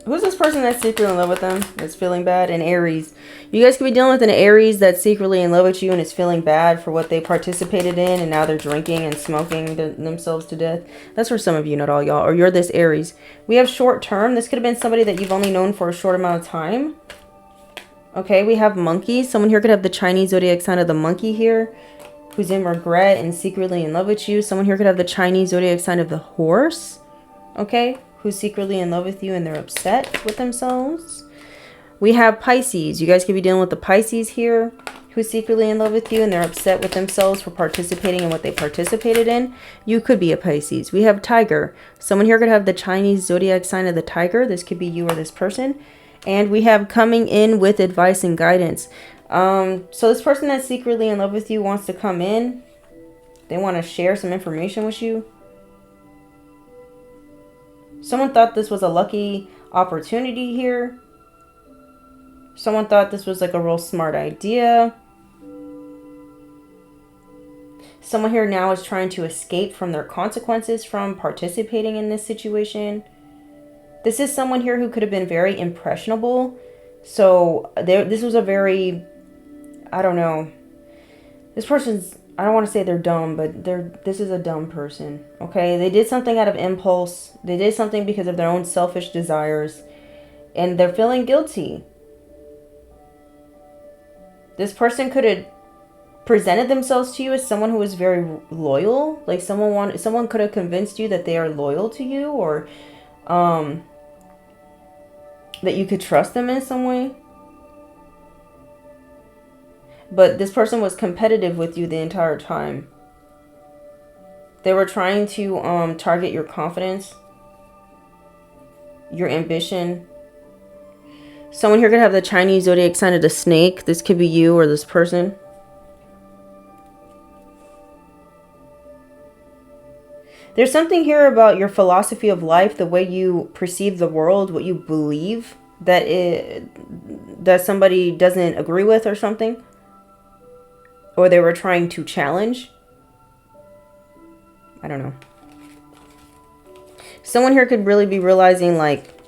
Speaker 1: Who's this person that's secretly in love with them? That's feeling bad? An Aries. You guys could be dealing with an Aries that's secretly in love with you and is feeling bad for what they participated in. And now they're drinking and smoking themselves to death. That's for some of you, not all y'all. Or you're this Aries. We have short term. This could have been somebody that you've only known for a short amount of time. Okay, we have monkey. Someone here could have the Chinese zodiac sign of the monkey here. Who's in regret and secretly in love with you. Someone here could have the Chinese zodiac sign of the horse. Okay. Who's secretly in love with you and they're upset with themselves. We have Pisces. You guys could be dealing with the Pisces here who's secretly in love with you and they're upset with themselves for participating in what they participated in. You could be a Pisces. We have Tiger. Someone here could have the Chinese zodiac sign of the tiger. This could be you or this person. And we have coming in with advice and guidance. So this person that's secretly in love with you wants to come in. They want to share some information with you. Someone thought this was a lucky opportunity here. Someone thought this was like a real smart idea. Someone here now is trying to escape from their consequences from participating in this situation. This is someone here who could have been very impressionable. So this was a very, I don't know. This person's, I don't want to say they're dumb, but this is a dumb person, okay? They did something out of impulse. They did something because of their own selfish desires, and they're feeling guilty. This person could have presented themselves to you as someone who was very loyal. Like someone could have convinced you that they are loyal to you, or that you could trust them in some way. But this person was competitive with you the entire time. They were trying to target your confidence, your ambition. Someone here could have the Chinese zodiac sign of the snake. This could be you or this person. There's something here about your philosophy of life, the way you perceive the world, what you believe that somebody doesn't agree with or something. Or they were trying to challenge. I don't know. Someone here could really be realizing, like,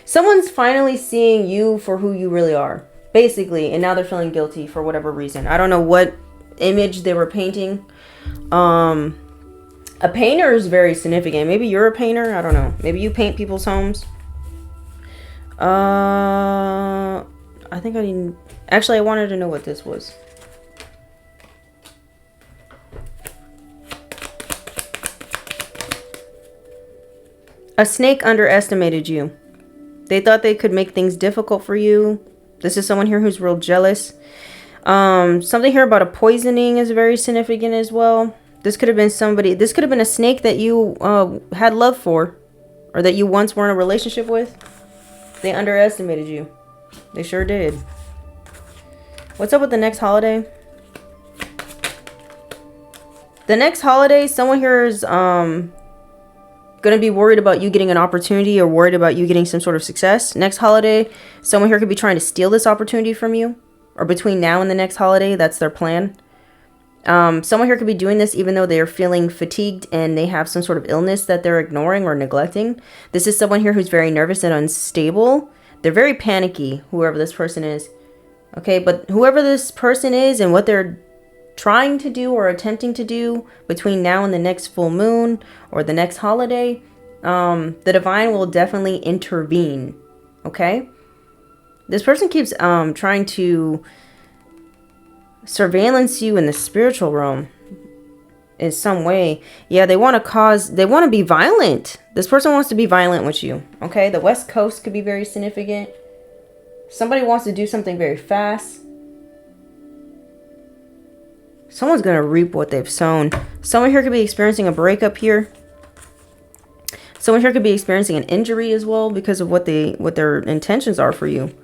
Speaker 1: someone's finally seeing you for who you really are. Basically. And now they're feeling guilty for whatever reason. I don't know what image they were painting. A painter is very significant. Maybe you're a painter. I don't know. Maybe you paint people's homes. I think I didn't... Actually, I wanted to know what this was. A snake underestimated you. They thought they could make things difficult for you. This is someone here who's real jealous. Something here about a poisoning is very significant as well. This could have been somebody. This could have been a snake that you had love for, or that you once were in a relationship with. They underestimated you. They sure did. What's up with the next holiday? The next holiday, someone here is going to be worried about you getting an opportunity or worried about you getting some sort of success. Next holiday, someone here could be trying to steal this opportunity from you. Or between now and the next holiday, that's their plan. Someone here could be doing this even though they are feeling fatigued and they have some sort of illness that they're ignoring or neglecting. This is someone here who's very nervous and unstable. They're very panicky, whoever this person is. Okay, but whoever this person is and what they're trying to do or attempting to do between now and the next full moon or the next holiday, the divine will definitely intervene. Okay? This person keeps trying to surveillance you in the spiritual realm in some way. Yeah, they want to be violent. This person wants to be violent with you. Okay? The West Coast could be very significant. Somebody wants to do something very fast. Someone's going to reap what they've sown. Someone here could be experiencing a breakup here. Someone here could be experiencing an injury as well because of what their intentions are for you.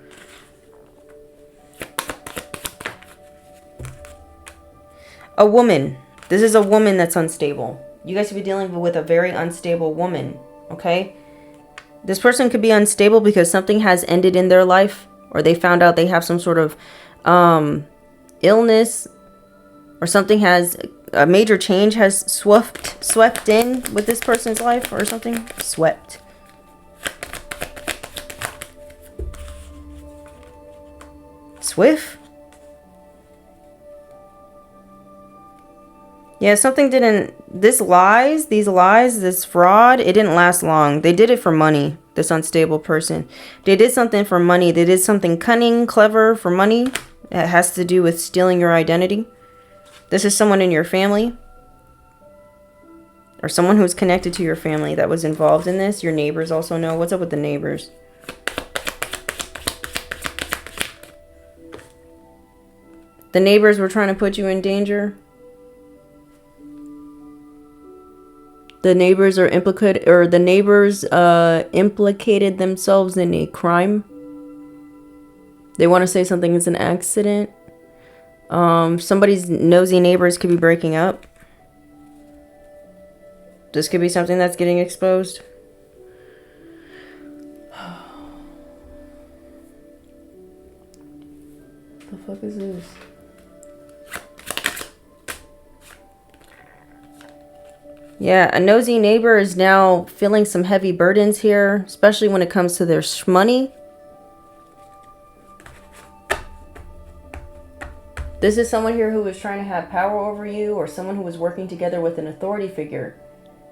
Speaker 1: A woman. This is a woman that's unstable. You guys could be dealing with a very unstable woman. Okay? This person could be unstable because something has ended in their life, or they found out they have some sort of illness, or something a major change has swept in with this person's life or something. Swept. Swift? Yeah, something didn't... These lies, this fraud, it didn't last long. They did it for money, this unstable person. They did something for money. They did something cunning, clever for money. It has to do with stealing your identity. This is someone in your family. Or someone who's connected to your family that was involved in this. Your neighbors also know. What's up with the neighbors? The neighbors were trying to put you in danger. The neighbors are implicated, or the neighbors implicated themselves in a crime. They want to say something is an accident. Somebody's nosy neighbors could be breaking up. This could be something that's getting exposed. What the fuck is this? Yeah, a nosy neighbor is now feeling some heavy burdens here, especially when it comes to their money. This is someone here who is trying to have power over you, or someone who is working together with an authority figure.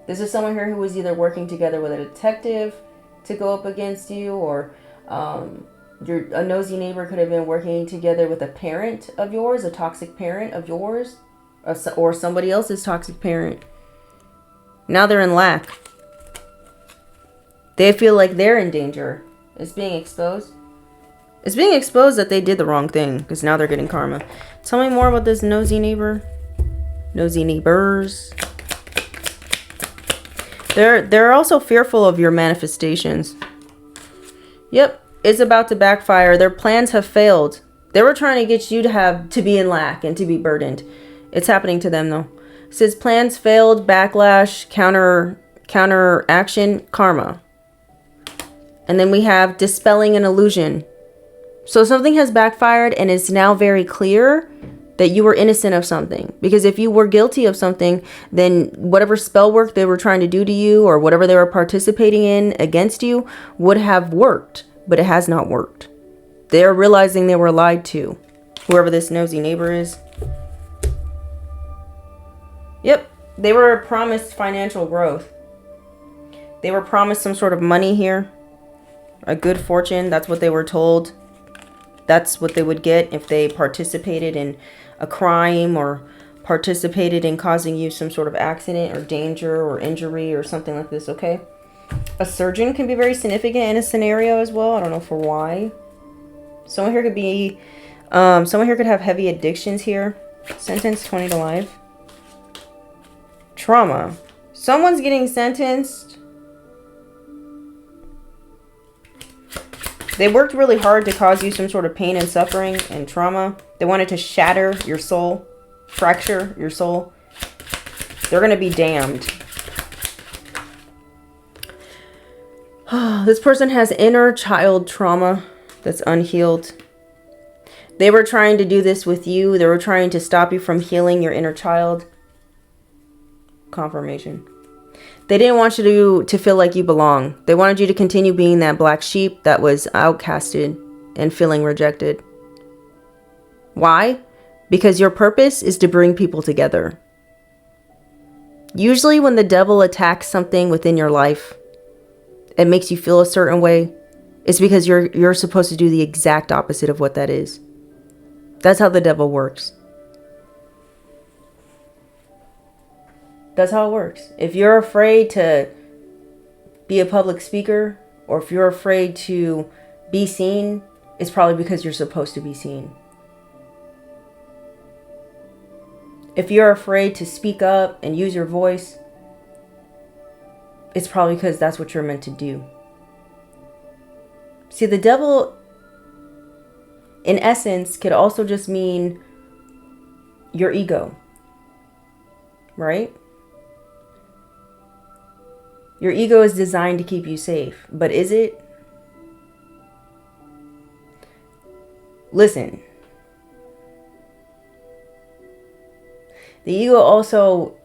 Speaker 1: This is someone here who is either working together with a detective to go up against you, or a nosy neighbor could have been working together with a parent of yours, a toxic parent of yours, or somebody else's toxic parent. Now they're in lack. They feel like they're in danger. It's being exposed. It's being exposed that they did the wrong thing, because now they're getting karma. Tell me more about this nosy neighbor. Nosy neighbors. They're also fearful of your manifestations. Yep, it's about to backfire. Their plans have failed. They were trying to get you to be in lack and to be burdened. It's happening to them though. It says plans failed, backlash, counter action, karma. And then we have dispelling an illusion. So something has backfired, and it's now very clear that you were innocent of something. Because if you were guilty of something, then whatever spell work they were trying to do to you, or whatever they were participating in against you, would have worked. But it has not worked. They're realizing they were lied to. Whoever this nosy neighbor is. Yep, they were promised financial growth. They were promised some sort of money here. A good fortune, that's what they were told. That's what they would get if they participated in a crime or participated in causing you some sort of accident or danger or injury or something like this, okay? A surgeon can be very significant in a scenario as well. I don't know for why. Someone here could be, someone here could have heavy addictions here. Sentenced 20 to life. Trauma. Someone's getting sentenced. They worked really hard to cause you some sort of pain and suffering and trauma. They wanted to shatter your soul, fracture your soul. They're going to be damned. This person has inner child trauma that's unhealed. They were trying to do this with you. They were trying to stop you from healing your inner child. Confirmation. They didn't want you to feel like you belong. They wanted you to continue being that black sheep that was outcasted and feeling rejected. Why? Because your purpose is to bring people together. Usually when the devil attacks something within your life, it makes you feel a certain way, it's because you're supposed to do the exact opposite of what that is. That's how the devil works. That's how it works. If you're afraid to be a public speaker, or if you're afraid to be seen, it's probably because you're supposed to be seen. If you're afraid to speak up and use your voice, it's probably because that's what you're meant to do. See, the devil, in essence, could also just mean your ego, right? Your ego is designed to keep you safe, but is it? Listen. The ego also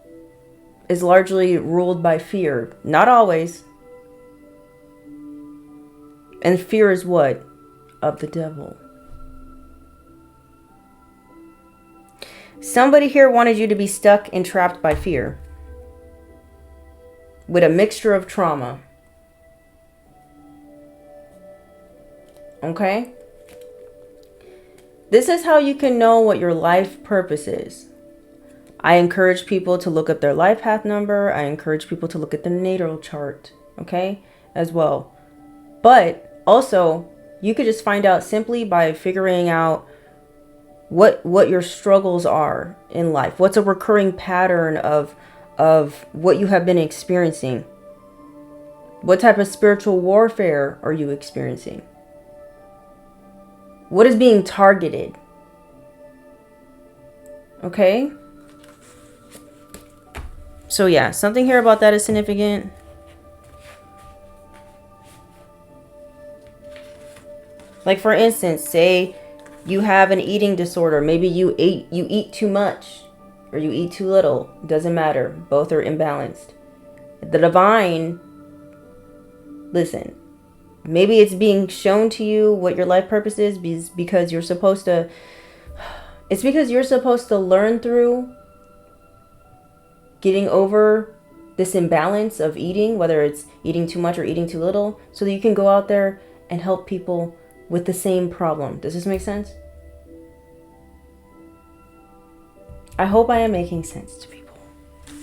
Speaker 1: is largely ruled by fear. Not always. And fear is what? Of the devil. Somebody here wanted you to be stuck and trapped by fear. With a mixture of trauma. Okay? This is how you can know what your life purpose is. I encourage people to look up their life path number. I encourage people to look at their natal chart. Okay? As well. But also, you could just find out simply by figuring out what your struggles are in life. What's a recurring pattern of what you have been experiencing? What type of spiritual warfare are you experiencing? What is being targeted? Okay? So yeah, something here about that is significant. Like for instance, say you have an eating disorder. Maybe you eat too much or you eat too little. Doesn't matter. Both are imbalanced. The divine, listen, maybe it's being shown to you what your life purpose is because you're supposed to, it's because you're supposed to learn through getting over this imbalance of eating, whether it's eating too much or eating too little, so that you can go out there and help people with the same problem. Does this make sense? I hope I am making sense to people.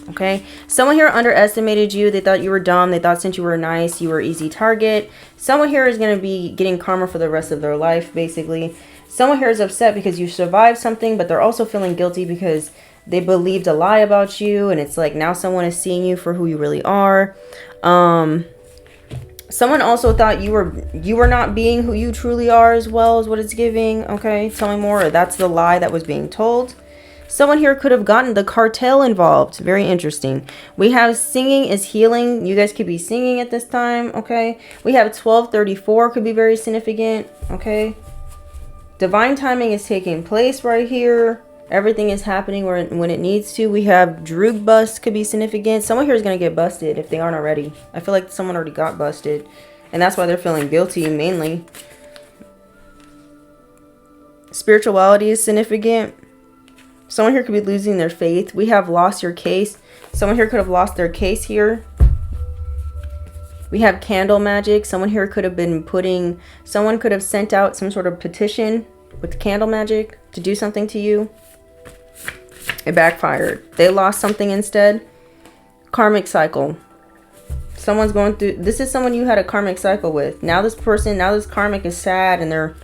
Speaker 1: Okay? Someone here underestimated you. They thought you were dumb. They thought since you were nice, you were easy target. Someone here is going to be getting karma for the rest of their life, basically. Someone here is upset because you survived something, but they're also feeling guilty because they believed a lie about you. And it's like now someone is seeing you for who you really are. Someone also thought you were not being who you truly are as well, is what it's giving. Okay, tell me more. That's the lie that was being told. Someone here could have gotten the cartel involved. Very interesting. We have singing is healing. You guys could be singing at this time. Okay. We have 1234 could be very significant. Okay. Divine timing is taking place right here. Everything is happening when it needs to. We have Droog bust could be significant. Someone here is going to get busted if they aren't already. I feel like someone already got busted. And that's why they're feeling guilty mainly. Spirituality is significant. Someone here could be losing their faith. We have lost your case. Someone here could have lost their case here. We have candle magic. Someone here could have been someone could have sent out some sort of petition with candle magic to do something to you. It backfired. They lost something instead. Karmic cycle. Someone's going through, this is someone you had a karmic cycle with. Now this karmic is sad and they're,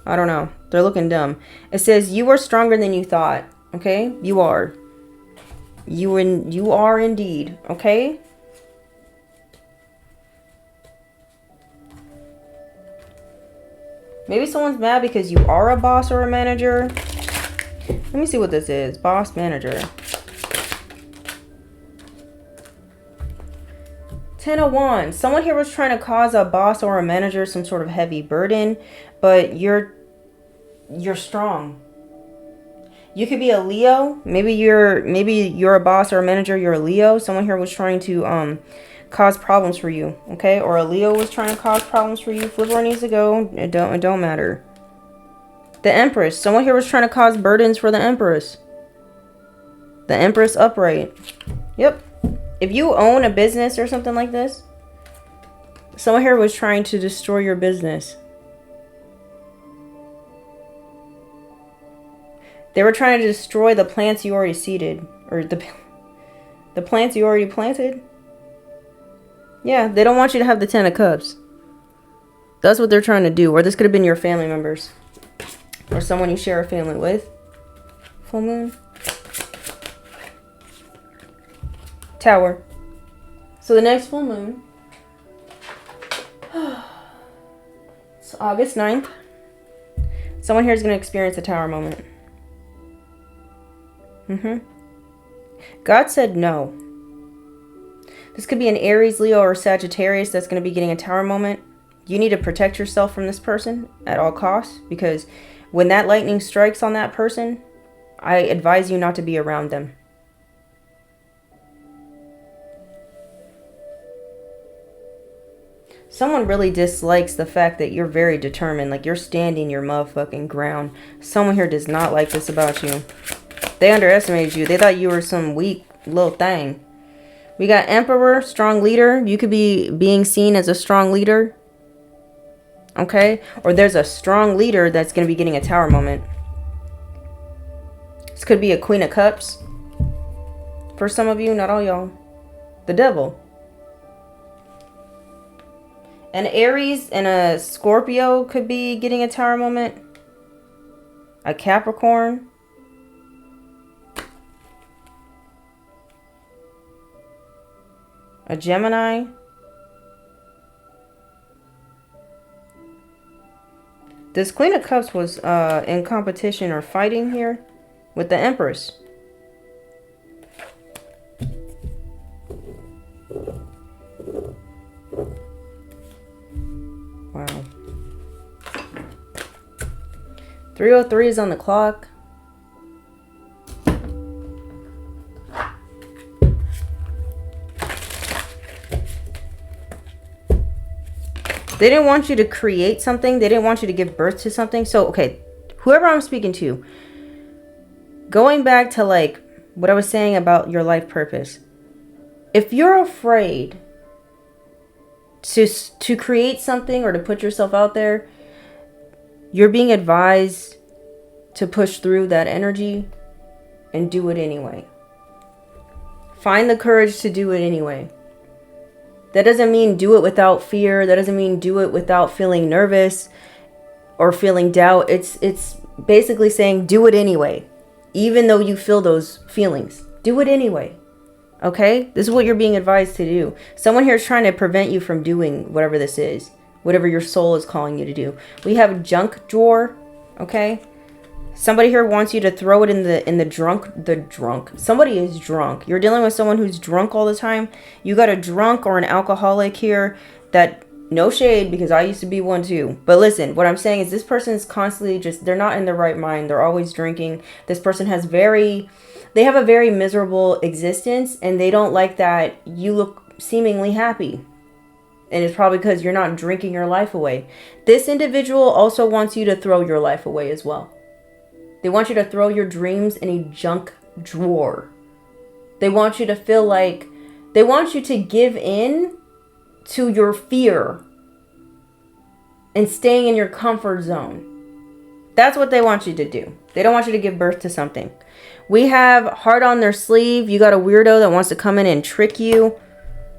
Speaker 1: I don't know, they're looking dumb. It says you are stronger than you thought. Okay? You are. You are indeed. Okay? Maybe someone's mad because you are a boss or a manager. Let me see what this is. Boss, manager. 10 of Wands. Someone here was trying to cause a boss or a manager some sort of heavy burden, but you're strong. You could be a Leo. Maybe you're a boss or a manager. You're a Leo. Someone here was trying to cause problems for you. Okay, or a Leo was trying to cause problems for you. Flip where it needs to go. It don't matter. The Empress. Someone here was trying to cause burdens for the Empress. The Empress upright. Yep. If you own a business or something like this, someone here was trying to destroy your business. They were trying to destroy the plants you already seeded. Or the plants you already planted. Yeah, they don't want you to have the 10 of Cups. That's what they're trying to do. Or this could have been your family members. Or someone you share a family with. Full moon. Tower. So the next full moon. It's August 9th. Someone here is going to experience a tower moment. God said no. This could be an Aries, Leo, or Sagittarius that's going to be getting a tower moment. You need to protect yourself from this person at all costs, because when that lightning strikes on that person, I advise you not to be around them. Someone really dislikes the fact that you're very determined, like you're standing your motherfucking ground. Someone here does not like this about you. They underestimated you. They thought you were some weak little thing. We got Emperor, strong leader. You could be being seen as a strong leader. Okay? Or there's a strong leader that's going to be getting a tower moment. This could be a Queen of Cups. For some of you, not all y'all. The Devil. An Aries and a Scorpio could be getting a tower moment. A Capricorn. A Gemini. This Queen of Cups was in competition or fighting here with the Empress. Wow. 3:03 is on the clock. They didn't want you to create something. They didn't want you to give birth to something. So, okay, whoever I'm speaking to, going back to like what I was saying about your life purpose. If you're afraid to create something or to put yourself out there, you're being advised to push through that energy and do it anyway. Find the courage to do it anyway. That doesn't mean do it without fear. That doesn't mean do it without feeling nervous or feeling doubt. It's basically saying do it anyway. Even though you feel those feelings. Do it anyway. Okay? This is what you're being advised to do. Someone here is trying to prevent you from doing whatever this is. Whatever your soul is calling you to do. We have a junk drawer. Okay? Somebody here wants you to throw it in the drunk. Somebody is drunk. You're dealing with someone who's drunk all the time. You got a drunk or an alcoholic here that, no shade, because I used to be one too. But listen, what I'm saying is this person is constantly they're not in their right mind. They're always drinking. This person they have a very miserable existence, and they don't like that you look seemingly happy. And it's probably because you're not drinking your life away. This individual also wants you to throw your life away as well. They want you to throw your dreams in a junk drawer. They want you to feel like, they want you to give in to your fear and staying in your comfort zone. That's what they want you to do. They don't want you to give birth to something. We have heart on their sleeve. You got a weirdo that wants to come in and trick you.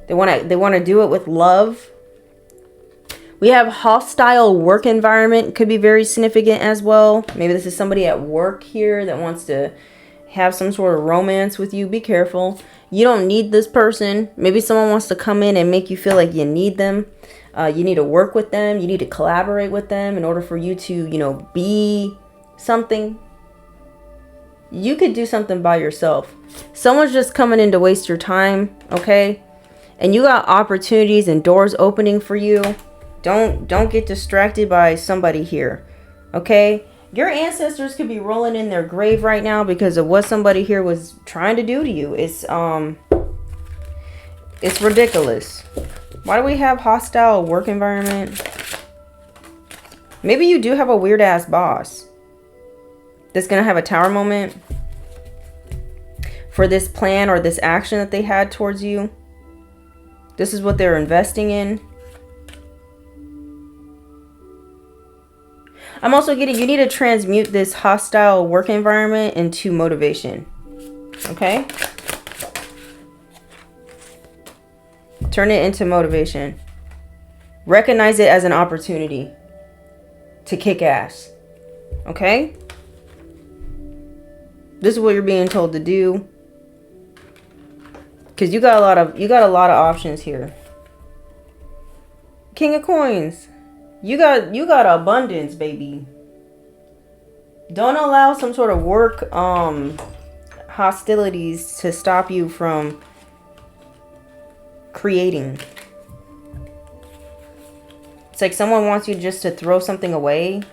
Speaker 1: They want to do it with love. We have hostile work environment. Could be very significant as well. Maybe this is somebody at work here that wants to have some sort of romance with you. Be careful. You don't need this person. Maybe someone wants to come in and make you feel like you need them. You need to work with them. You need to collaborate with them in order for you to, you know, be something. You could do something by yourself. Someone's just coming in to waste your time, okay? And you got opportunities and doors opening for you. Don't get distracted by somebody here, okay? Your ancestors could be rolling in their grave right now because of what somebody here was trying to do to you. It's ridiculous. Why do we have hostile work environment? Maybe you do have a weird ass boss that's gonna have a tower moment for this plan or this action that they had towards you. This is what they're investing in. I'm also getting, you need to transmute this hostile work environment into motivation. Okay? Turn it into motivation. Recognize it as an opportunity to kick ass. Okay? This is what you're being told to do. Because you got a lot of options here. King of Coins. You got abundance, baby. Don't allow some sort of work hostilities to stop you from creating. It's like someone wants you just to throw something away.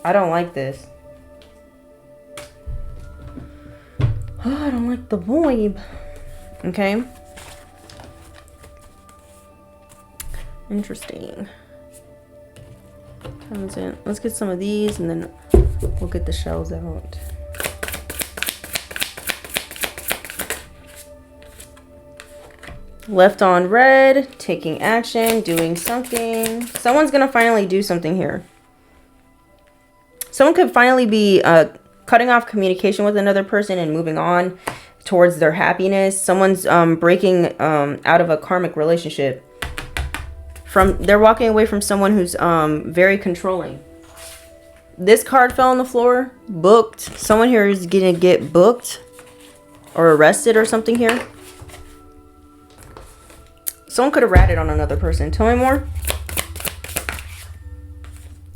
Speaker 1: I don't like this. Oh, I don't like the vibe. Okay. Interesting. Time is it? Let's get some of these and then we'll get the shells out. Left on red, taking action, doing something. Someone's gonna finally do something here. Someone could finally be cutting off communication with another person and moving on towards their happiness. Someone's breaking out of a karmic relationship. They're walking away from someone who's very controlling. This card fell on the floor. Booked. Someone here is gonna get booked or arrested or something here. Someone could have ratted on another person. Tell me more.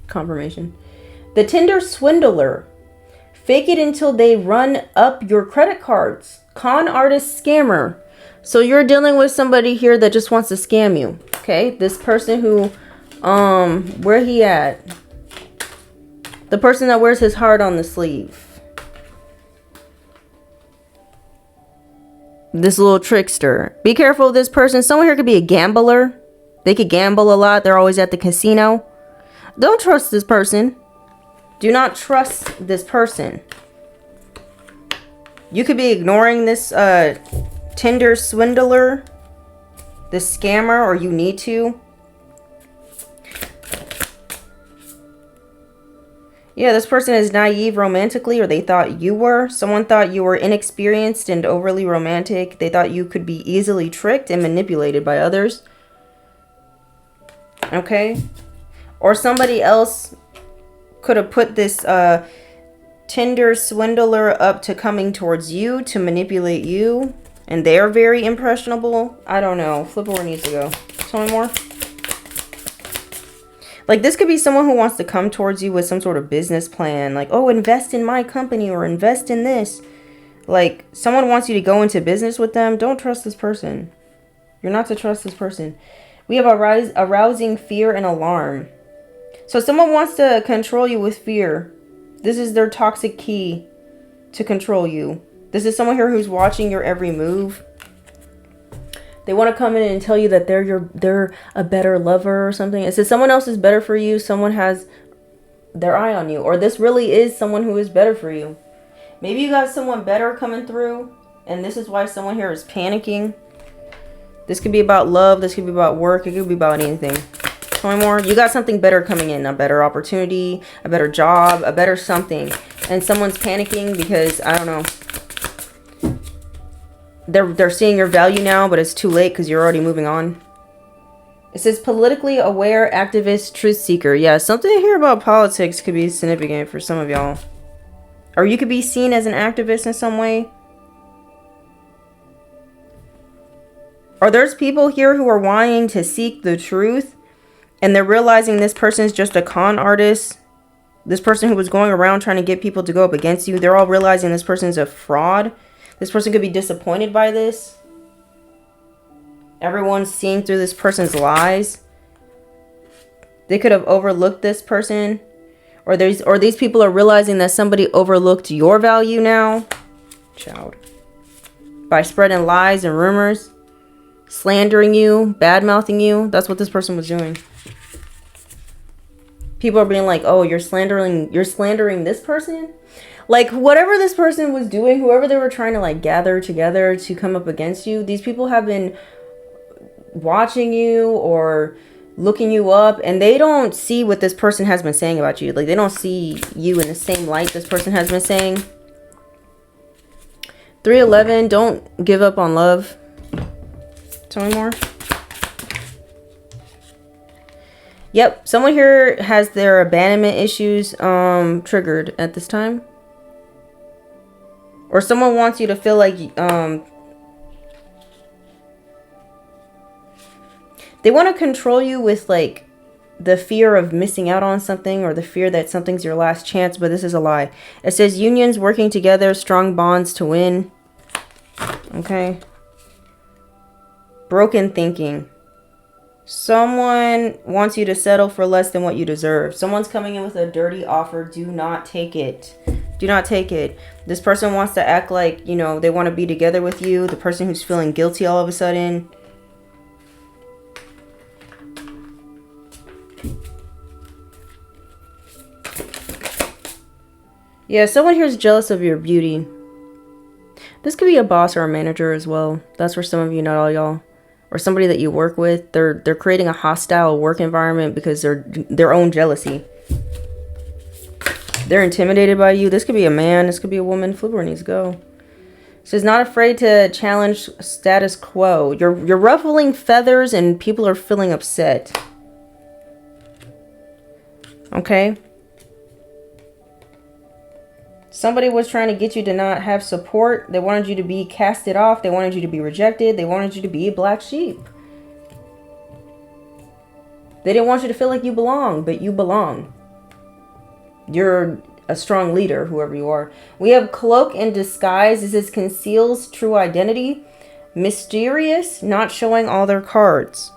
Speaker 1: Confirmation. The Tinder swindler. Fake it until they run up your credit cards. Con artist scammer. So you're dealing with somebody here that just wants to scam you. Okay, this person who, where he at? The person that wears his heart on the sleeve. This little trickster. Be careful of this person. Someone here could be a gambler. They could gamble a lot. They're always at the casino. Don't trust this person. Do not trust this person. You could be ignoring this Tinder swindler, this scammer, or you need to. Yeah, this person is naive romantically, or they thought you were. Someone thought you were inexperienced and overly romantic. They thought you could be easily tricked and manipulated by others. Okay? Or somebody else could have put this Tinder swindler up to coming towards you to manipulate you. And they're very impressionable. I don't know. Flipboard needs to go. Tell me more. Like, this could be someone who wants to come towards you with some sort of business plan. Like, oh, invest in my company or invest in this. Like, someone wants you to go into business with them. Don't trust this person. You're not to trust this person. We have arousing fear and alarm. So someone wants to control you with fear. This is their toxic key to control you. This is someone here who's watching your every move. They want to come in and tell you that they're a better lover or something. It says someone else is better for you. Someone has their eye on you. Or this really is someone who is better for you. Maybe you got someone better coming through. And this is why someone here is panicking. This could be about love. This could be about work. It could be about anything. Tell me more. You got something better coming in. A better opportunity. A better job. A better something. And someone's panicking because, I don't know. they're seeing your value now, but it's too late because you're already moving on. It says politically aware, activist, truth seeker. Yeah, something here about politics could be significant for some of y'all. Or you could be seen as an activist in some way. Or there's people here who are wanting to seek the truth, and they're realizing this person's just a con artist. This person who was going around trying to get people to go up against you, they're all realizing this person's a fraud. This person could be disappointed by this. Everyone's seeing through this person's lies. They could have overlooked this person. Or these people are realizing that somebody overlooked your value now. Child. By spreading lies and rumors. Slandering you. Bad-mouthing you. That's what this person was doing. People are being like, oh, you're slandering this person? Like, whatever this person was doing, whoever they were trying to, like, gather together to come up against you, these people have been watching you or looking you up, and they don't see what this person has been saying about you. Like, they don't see you in the same light this person has been saying. 311, don't give up on love. Tell me more. Yep, someone here has their abandonment issues triggered at this time. Or someone wants you to feel like they want to control you with like the fear of missing out on something, or the fear that something's your last chance, but this is a lie. It says unions working together, strong bonds to win. Okay. Broken thinking. Someone wants you to settle for less than what you deserve. Someone's coming in with a dirty offer. Do not take it. Do not take it. This person wants to act like, you know, they want to be together with you. The person who's feeling guilty all of a sudden. Yeah, someone here is jealous of your beauty. This could be a boss or a manager as well. That's for some of you, not all y'all. Or somebody that you work with. They're creating a hostile work environment because they're their own jealousy. They're intimidated by you. This could be a man. This could be a woman. Flipper needs to go. She's not afraid to challenge status quo. You're ruffling feathers and people are feeling upset. Okay. Somebody was trying to get you to not have support. They wanted you to be casted off. They wanted you to be rejected. They wanted you to be a black sheep. They didn't want you to feel like you belong, but you belong. You're a strong leader, whoever you are. We have cloak and disguise. This is conceals true identity. Mysterious, not showing all their cards.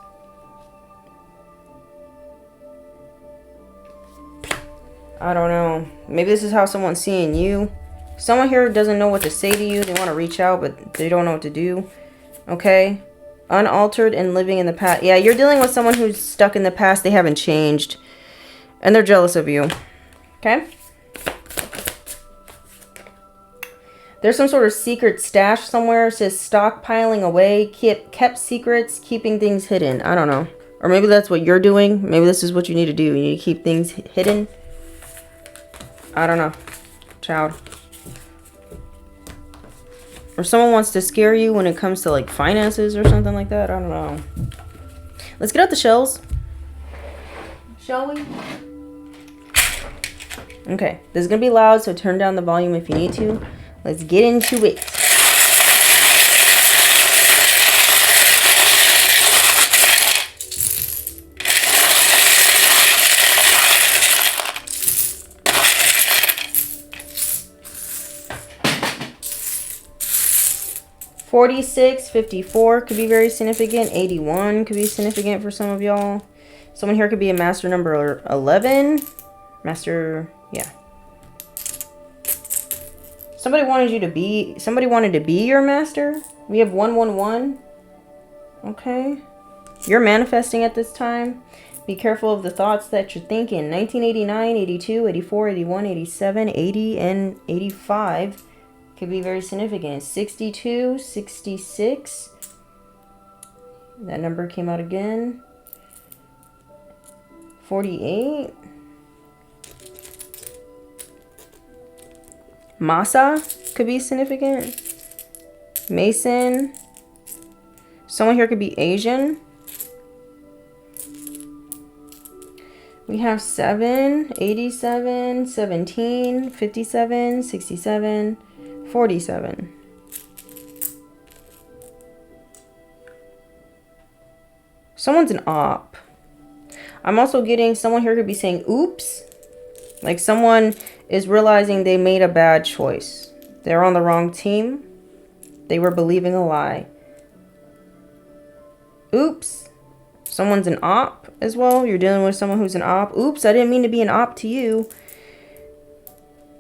Speaker 1: I don't know. Maybe this is how someone's seeing you. Someone here doesn't know what to say to you. They want to reach out, but they don't know what to do. Okay. Unaltered and living in the past. Yeah, you're dealing with someone who's stuck in the past. They haven't changed. And they're jealous of you. Okay. There's some sort of secret stash somewhere. It says stockpiling away. Kept secrets. Keeping things hidden. I don't know. Or maybe that's what you're doing. Maybe this is what you need to do. You need to keep things hidden. I don't know. Child. Or someone wants to scare you when it comes to like finances or something like that. I don't know. Let's get out the shells. Shall we? Okay. This is going to be loud, so turn down the volume if you need to. Let's get into it. $46, $54 could be very significant. $81 could be significant for some of y'all. Someone here could be a master number 11. Master, yeah. Somebody wanted to be your master. We have 111. Okay. You're manifesting at this time. Be careful of the thoughts that you're thinking. 1989, 82, 84, 81, 87, 80, and 85. Could be very significant. 62, 66. That number came out again. 48. Masa could be significant. Mason. Someone here could be Asian. We have 7, 87, 17, 57, 67, 47. Someone's an op. I'm also getting someone here could be saying, oops. Like someone is realizing they made a bad choice. They're on the wrong team. They were believing a lie. Oops. Someone's an op as well. You're dealing with someone who's an op. Oops, I didn't mean to be an op to you.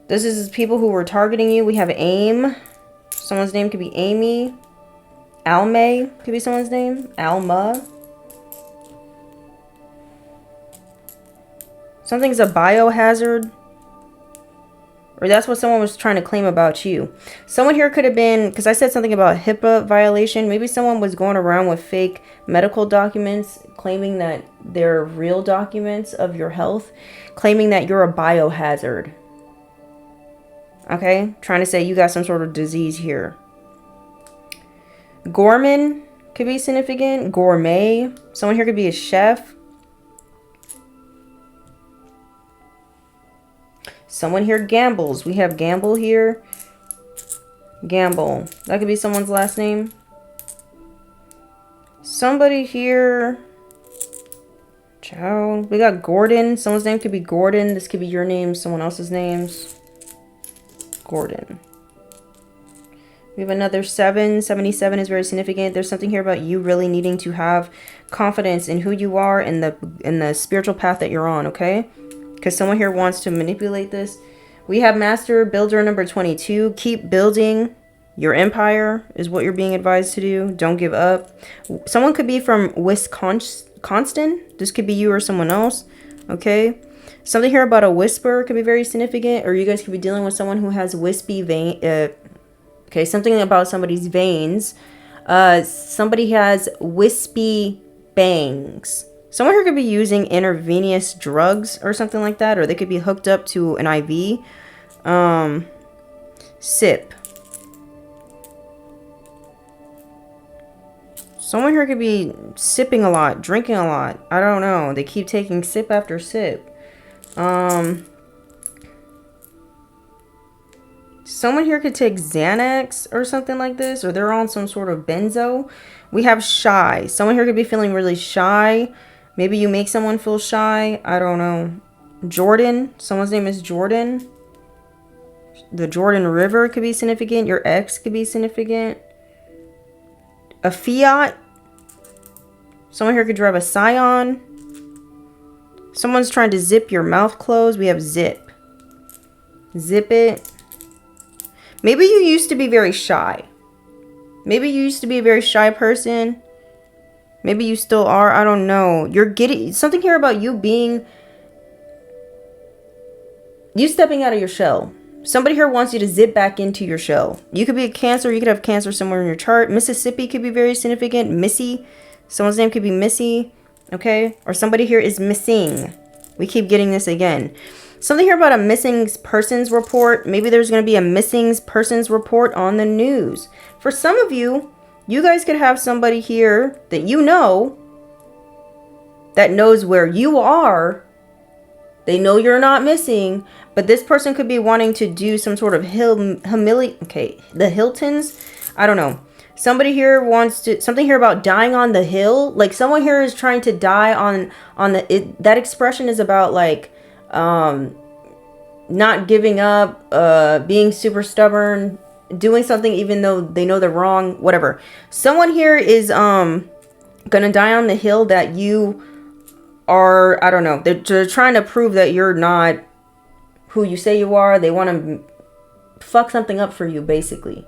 Speaker 1: This is people who were targeting you. We have AIM. Someone's name could be Amy. Alma could be someone's name. Alma. Something's a biohazard. Or that's what someone was trying to claim about you. Someone here could have been, because I said something about HIPAA violation. Maybe someone was going around with fake medical documents, claiming that they're real documents of your health, claiming that you're a biohazard. Okay? Trying to say you got some sort of disease here. Gorman could be significant. Gourmet. Someone here could be a chef. Someone here gambles. We have Gamble here. Gamble. That could be someone's last name. Somebody here. Ciao. We got Gordon. Someone's name could be Gordon. This could be your name. Someone else's names. Gordon. We have another 7. 77 is very significant. There's something here about you really needing to have confidence in who you are and the spiritual path that you're on, okay? Because someone here wants to manipulate this. We have Master Builder number 22. Keep building your empire is what you're being advised to do. Don't give up. Someone could be from Wisconsin. This could be you or someone else. Okay. Something here about a whisper could be very significant. Or you guys could be dealing with someone who has wispy vein. Okay. Something about somebody's veins. Somebody has wispy bangs. Someone here could be using intravenous drugs or something like that. Or they could be hooked up to an IV. Sip. Someone here could be sipping a lot, drinking a lot. I don't know. They keep taking sip after sip. Someone here could take Xanax or something like this. Or they're on some sort of benzo. We have shy. Someone here could be feeling really shy. Maybe you make someone feel shy. I don't know. Jordan. Someone's name is Jordan. The Jordan River could be significant. Your ex could be significant. A Fiat. Someone here could drive a Scion. Someone's trying to zip your mouth closed. We have zip. Zip it. Maybe you used to be very shy. Maybe you used to be a very shy person. Maybe you still are. I don't know. You're getting something here about you being... You stepping out of your shell. Somebody here wants you to zip back into your shell. You could be a Cancer. You could have Cancer somewhere in your chart. Mississippi could be very significant. Missy. Someone's name could be Missy. Okay? Or somebody here is missing. We keep getting this again. Something here about a missing persons report. Maybe there's going to be a missing persons report on the news. For some of you, you guys could have somebody here that you know that knows where you are. They know you're not missing, but this person could be wanting to do some sort of the Hiltons. I don't know. Somebody here wants to, something here about dying on the hill. Like someone here is trying to die on that expression is about like, not giving up, being super stubborn, doing something even though they know they're wrong, whatever. Someone here is, gonna die on the hill that you are, I don't know. They're trying to prove that you're not who you say you are. They want to fuck something up for you, basically.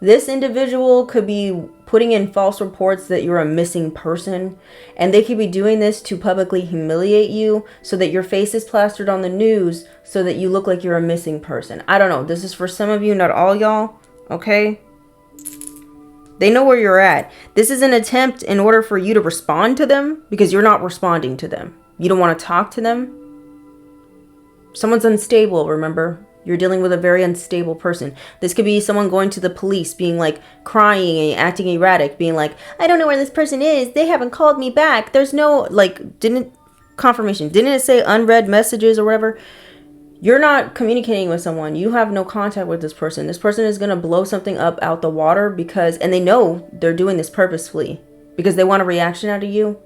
Speaker 1: This individual could be putting in false reports that you're a missing person. And they could be doing this to publicly humiliate you so that your face is plastered on the news so that you look like you're a missing person. I don't know. This is for some of you, not all y'all. Okay? They know where you're at. This is an attempt in order for you to respond to them because you're not responding to them. You don't want to talk to them. Someone's unstable, remember? You're dealing with a very unstable person. This could be someone going to the police, being like crying and acting erratic, being like, I don't know where this person is. They haven't called me back. There's no, like, didn't it say unread messages or whatever? You're not communicating with someone. You have no contact with this person. This person is going to blow something up out the water because, and they know they're doing this purposefully because they want a reaction out of you.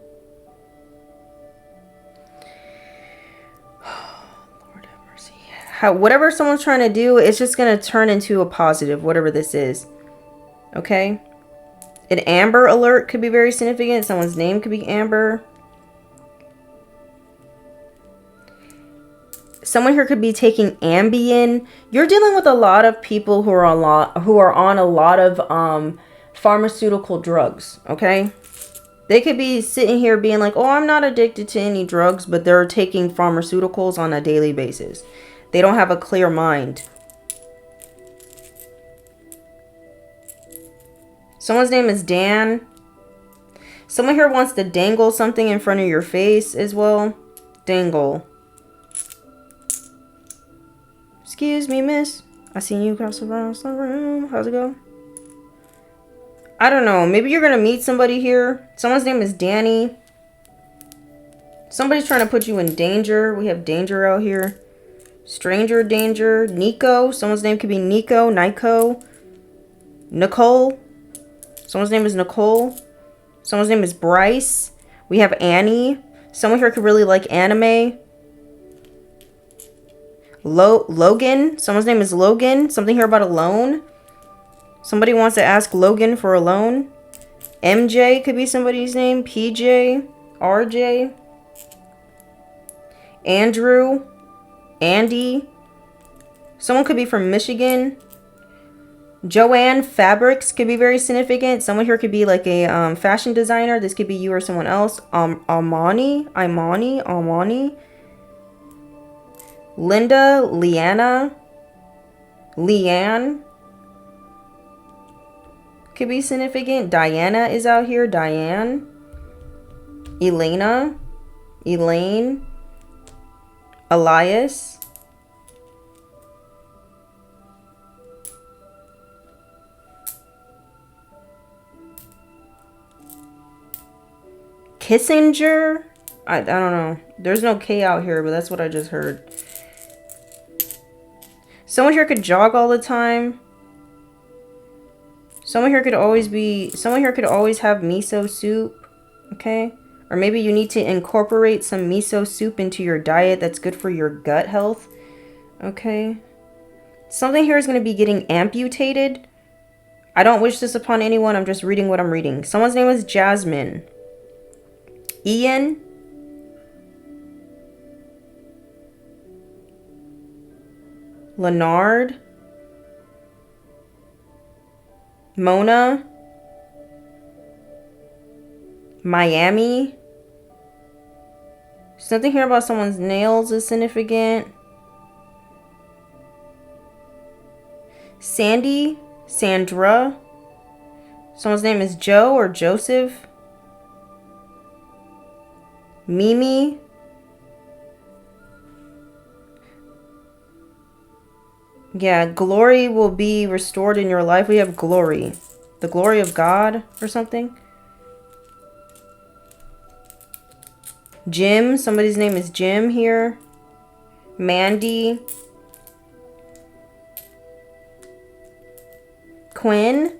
Speaker 1: Whatever someone's trying to do, it's just going to turn into a positive, whatever this is. Okay? An Amber alert could be very significant. Someone's name could be Amber. Someone here could be taking Ambien. You're dealing with a lot of people who are on a lot of pharmaceutical drugs, okay? They could be sitting here being like, oh, I'm not addicted to any drugs, but they're taking pharmaceuticals on a daily basis. They don't have a clear mind. Someone's name is Dan. Someone here wants to dangle something in front of your face as well. Dangle. Excuse me, miss. I seen you across the room. How's it go? I don't know. Maybe you're going to meet somebody here. Someone's name is Danny. Somebody's trying to put you in danger. We have danger out here. Stranger danger. Nico. Someone's name could be Nico. Nicole. Someone's name is Nicole. Someone's name is Bryce. We have Annie. Someone here could really like anime. Logan. Someone's name is Logan. Something here about a loan. Somebody wants to ask Logan for a loan. MJ could be somebody's name. PJ. RJ. Andrew. Andy. Someone could be from Michigan. Joanne Fabrics could be very significant. Someone here could be like a fashion designer. This could be you or someone else. Imani. Linda. Leanna. Leanne could be significant. Diana is out here. Diane. Elena. Elaine. Elias. Kissinger. I don't know. There's no K out here, but that's what I just heard. Someone here could jog all the time. Someone here could always have miso soup. Okay? Or maybe you need to incorporate some miso soup into your diet that's good for your gut health. Okay? Something here is going to be getting amputated. I don't wish this upon anyone. I'm just reading what I'm reading. Someone's name is Jasmine. Ian. Leonard. Mona. Miami. Something here about someone's nails is significant. Sandy. Sandra. Someone's name is Joe or Joseph. Mimi. Yeah, glory will be restored in your life. We have glory. The glory of God or something. Jim. Somebody's name is Jim here. Mandy. Quinn.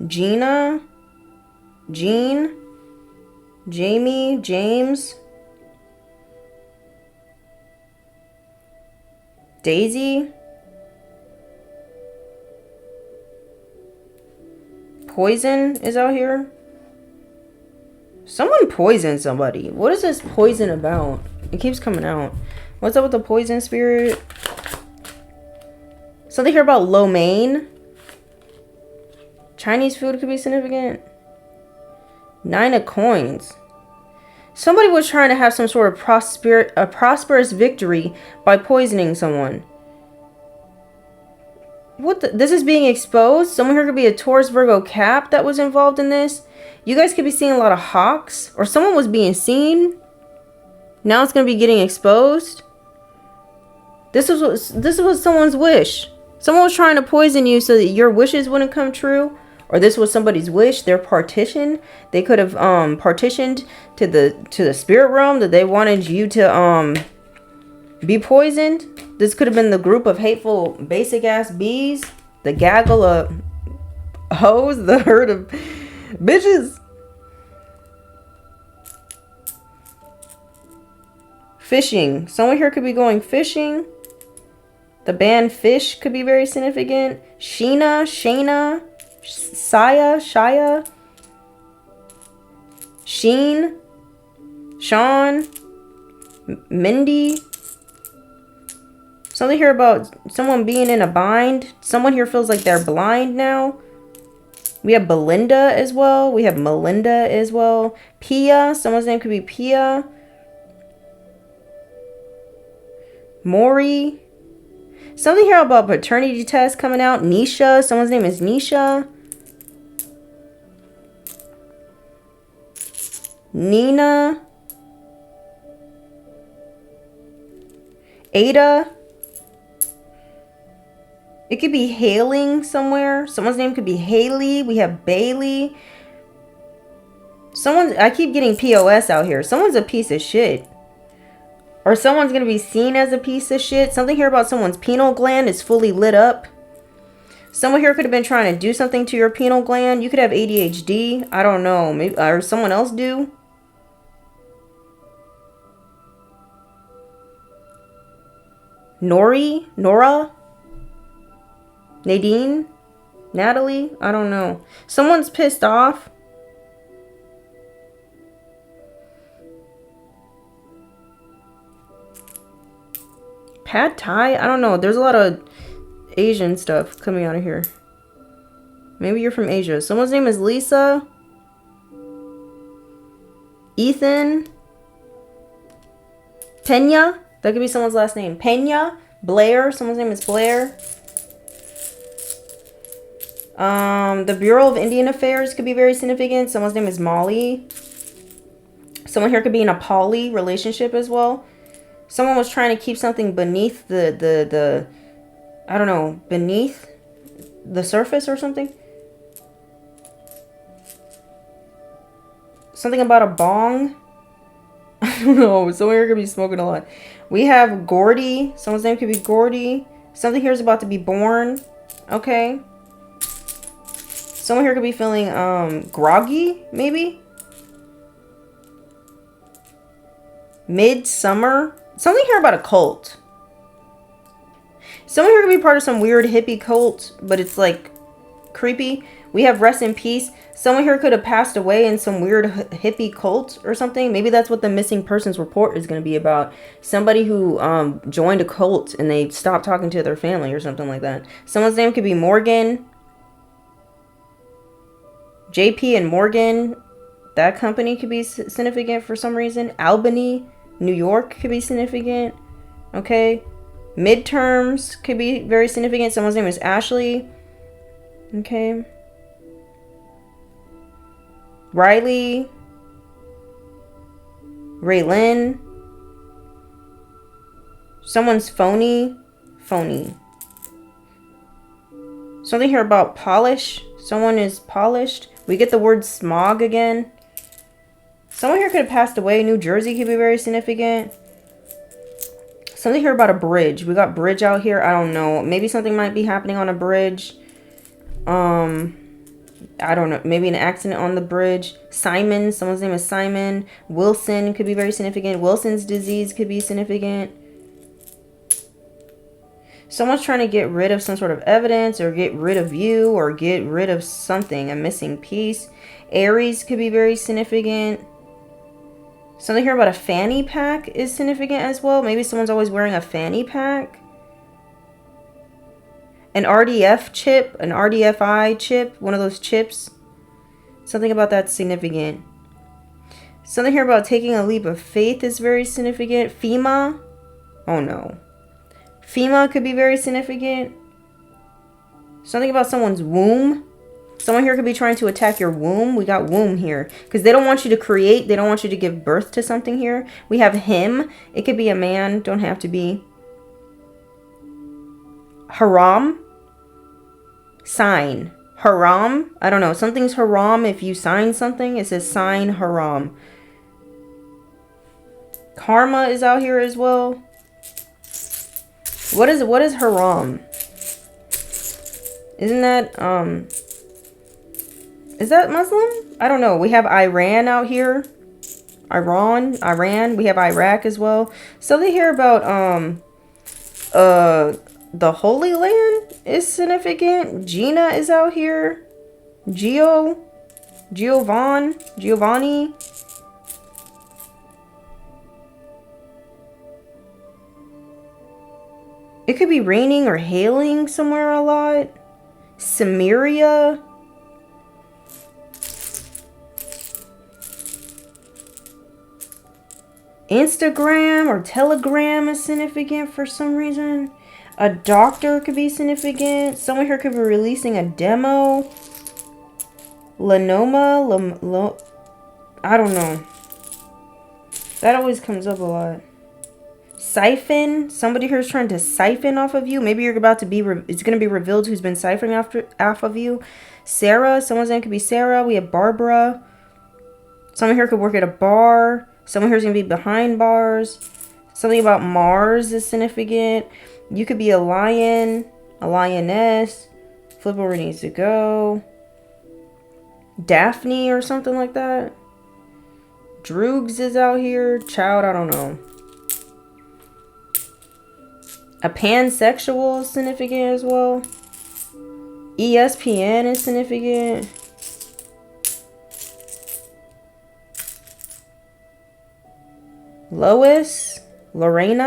Speaker 1: Gina. Jean. Jamie. James. Daisy. Poison is out here. Someone poisoned somebody. What is this poison about? It keeps coming out. What's up with the poison spirit? Something here about lo mein. Chinese food could be significant. 9 of coins. Somebody was trying to have some sort of prosperous victory by poisoning someone. This is being exposed. Someone here could be a Taurus, Virgo, Cap that was involved in this. You guys could be seeing a lot of hawks, or someone was being seen. Now it's going to be getting exposed. This was someone's wish. Someone was trying to poison you so that your wishes wouldn't come true. Or this was somebody's wish. They're partitioned. They could have partitioned to the spirit realm that they wanted you to be poisoned. This could have been the group of hateful basic ass bees. The gaggle of hoes. The herd of bitches. Fishing. Someone here could be going fishing. The band Fish could be very significant. Sheena, Shayna, Saya, Shia, Sheen, Sean, Mindy. Something here about someone being in a bind. Someone here feels like they're blind now. We have Belinda as well. We have Melinda as well. Pia. Someone's name could be Pia. Maury. Something here about paternity test coming out. Nisha. Someone's name is Nisha. Nina. Ada. It could be hailing somewhere. Someone's name could be Haley. We have Bailey. I keep getting POS out here. Someone's a piece of shit. Or someone's going to be seen as a piece of shit. Something here about someone's pineal gland is fully lit up. Someone here could have been trying to do something to your pineal gland. You could have ADHD. I don't know. Maybe, or someone else do. Nora? Nadine? Natalie? I don't know. Someone's pissed off. Pad Thai? I don't know. There's a lot of Asian stuff coming out of here. Maybe you're from Asia. Someone's name is Lisa. Ethan. Pena. That could be someone's last name. Pena. Blair. Someone's name is Blair. The Bureau of Indian Affairs could be very significant. Someone's name is Molly. Someone here could be in a poly relationship as well. Someone was trying to keep something beneath the I don't know, beneath the surface or something. Something about a bong. I don't know. Someone here could be smoking a lot. We have Gordy. Someone's name could be Gordy. Something here is about to be born. Okay. Someone here could be feeling groggy, maybe. Midsummer. Something here about a cult. Someone here could be part of some weird hippie cult, but it's like creepy. We have rest in peace. Someone here could have passed away in some weird hippie cult or something. Maybe that's what the missing persons report is going to be about. Somebody who joined a cult and they stopped talking to their family or something like that. Someone's name could be Morgan. JP and Morgan. That company could be significant for some reason. Albany, New York could be significant. Okay. Midterms could be very significant. Someone's name is Ashley. Okay. Riley. Raylyn. Someone's phony. Phony. Something here about polish. Someone is polished. We get the word smog again. Someone here could have passed away. New Jersey could be very significant. Something here about a bridge. We got bridge out here. I don't know. Maybe something might be happening on a bridge. I don't know. Maybe an accident on the bridge. Simon. Someone's name is Simon. Wilson could be very significant. Wilson's disease could be significant. Someone's trying to get rid of some sort of evidence or get rid of you or get rid of something. A missing piece. Aries could be very significant. Something here about a fanny pack is significant as well. Maybe someone's always wearing a fanny pack. An RDF chip, an RDFI chip, one of those chips. Something about that's significant. Something here about taking a leap of faith is very significant. FEMA. Oh no. FEMA could be very significant. Something about someone's womb. Someone here could be trying to attack your womb. We got womb here. Because they don't want you to create. They don't want you to give birth to something here. We have him. It could be a man. Don't have to be. Haram. Sign. Haram. I don't know. Something's haram if you sign something. It says sign haram. Karma is out here as well. What is haram? Isn't that is that Muslim? I don't know. We have Iran out here. Iran. We have Iraq as well. So they hear about the Holy Land is significant. Gina is out here. Giovanni. It could be raining or hailing somewhere a lot. Samaria. Instagram or Telegram is significant for some reason. A doctor could be significant. Someone here could be releasing a demo. Lenoma. I don't know. That always comes up a lot. Siphon. Somebody here is trying to siphon off of you. Maybe you're about to be, it's going to be revealed who's been siphoning off of you. Sarah. Someone's name could be Sarah. We have Barbara. Someone here could work at a bar. Someone here is going to be behind bars. Something about Mars is significant. You could be a lion, a lioness. Flip over needs to go. Daphne or something like that. Droogs is out here. Child, I don't know. A pansexual is significant as well. ESPN is significant. Lois, Lorraine,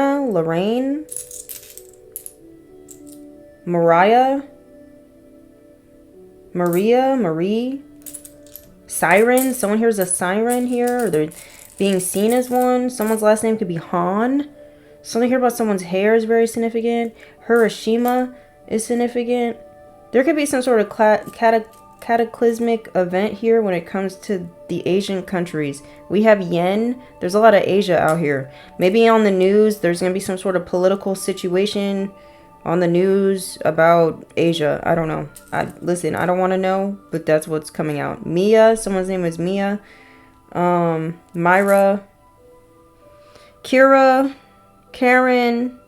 Speaker 1: Marie, Siren. Someone here is a siren here, or they're being seen as one. Someone's last name could be Han. Something here about someone's hair is very significant. Hiroshima is significant. There could be some sort of cataclysmic event here when it comes to the Asian countries. We have yen. There's a lot of Asia out here. Maybe on the news, there's going to be some sort of political situation on the news about Asia. I don't know. Listen, I don't want to know, but that's what's coming out. Mia. Someone's name is Mia. Myra. Kira. Karen.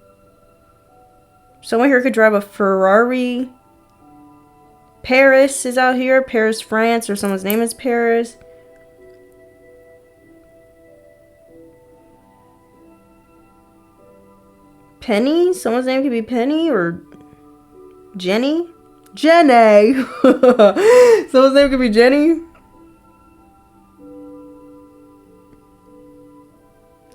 Speaker 1: Someone here could drive a Ferrari. Paris is out here. Paris, France, or someone's name is Paris. Penny. Someone's name could be Penny or Jenny. Jenny. Someone's name could be Jenny.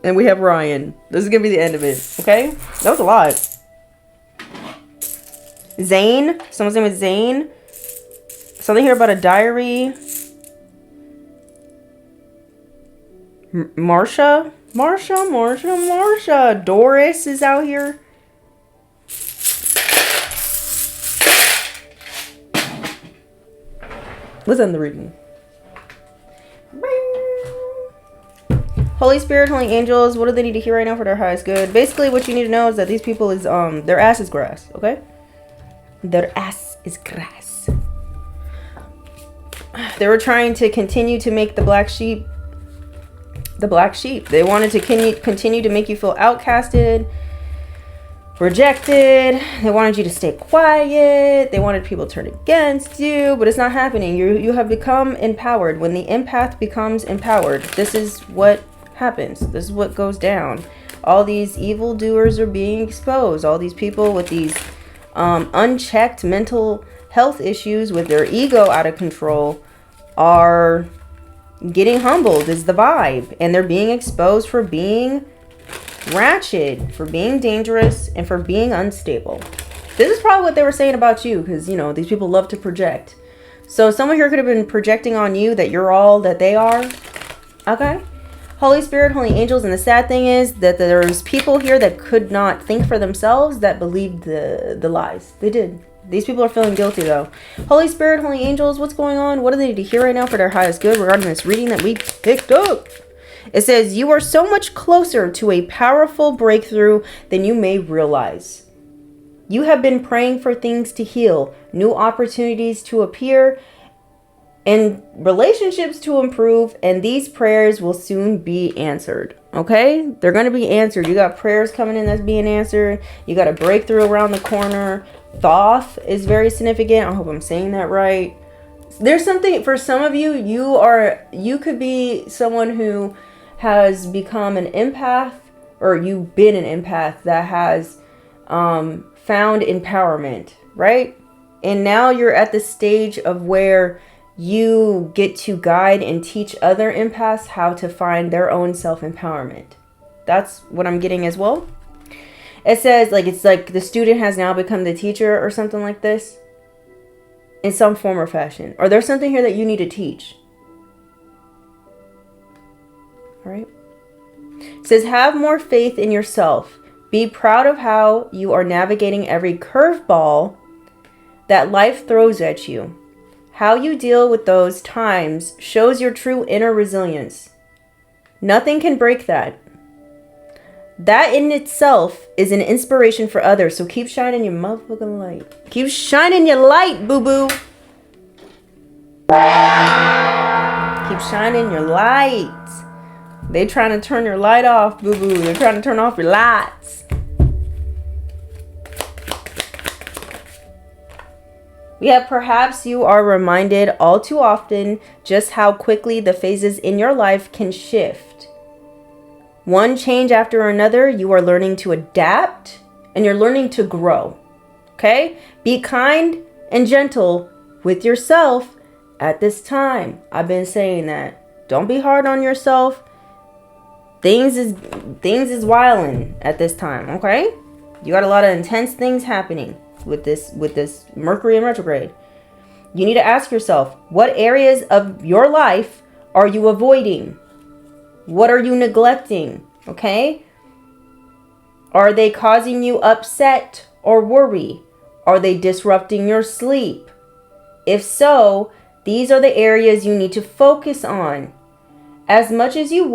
Speaker 1: And we have Ryan. This is going to be the end of it. Okay? That was a lot. Zane. Someone's name is Zane. Something here about a diary. Marsha. Doris is out here. Let's end the reading. Holy Spirit, Holy Angels, what do they need to hear right now for their highest good? Basically, what you need to know is that these people is, their ass is grass, okay? Their ass is grass. They were trying to continue to make the black sheep the black sheep. They wanted to continue to make you feel outcasted, rejected. They wanted you to stay quiet. They wanted people to turn against you, but it's not happening. You have become empowered. When the empath becomes empowered, this is what happens. This is what goes down. All these evildoers are being exposed. All these people with these unchecked mental health issues with their ego out of control are getting humbled is the vibe. And they're being exposed for being ratchet, for being dangerous, and for being unstable. This is probably what they were saying about you, because, you know, these people love to project. So someone here could have been projecting on you that you're all that they are. Okay. Holy Spirit, holy angels, and the sad thing is that there's people here that could not think for themselves that believed the lies. They did. These people are feeling guilty though. Holy Spirit, holy angels, what's going on? What do they need to hear right now for their highest good regarding this reading that we picked up? It says, you are so much closer to a powerful breakthrough than you may realize. You have been praying for things to heal, new opportunities to appear, and relationships to improve, and these prayers will soon be answered. Okay? They're going to be answered. You got prayers coming in that's being answered. You got a breakthrough around the corner. Thoth is very significant. I hope I'm saying that right. There's something for some of you, you could be someone who has become an empath, or you've been an empath that has found empowerment, right? And now you're at the stage of where you get to guide and teach other empaths how to find their own self-empowerment. That's what I'm getting as well. It says, like, it's like the student has now become the teacher or something like this. In some form or fashion. Or there's something here that you need to teach. Alright. It says, have more faith in yourself. Be proud of how you are navigating every curveball that life throws at you. How you deal with those times shows your true inner resilience. Nothing can break that. That in itself is an inspiration for others. So keep shining your motherfucking light. Keep shining your light, boo-boo. Keep shining your light. They trying to turn your light off, boo-boo. They're trying to turn off your lights. Yeah, perhaps you are reminded all too often just how quickly the phases in your life can shift. One change after another, you are learning to adapt and you're learning to grow. Okay? Be kind and gentle with yourself at this time. I've been saying that. Don't be hard on yourself. Things is wilding at this time, okay? You got a lot of intense things happening with this Mercury in retrograde. You need to ask yourself, what areas of your life are you avoiding? What are you neglecting? Okay? Are they causing you upset or worry? Are they disrupting your sleep? If so, these are the areas you need to focus on. As much as you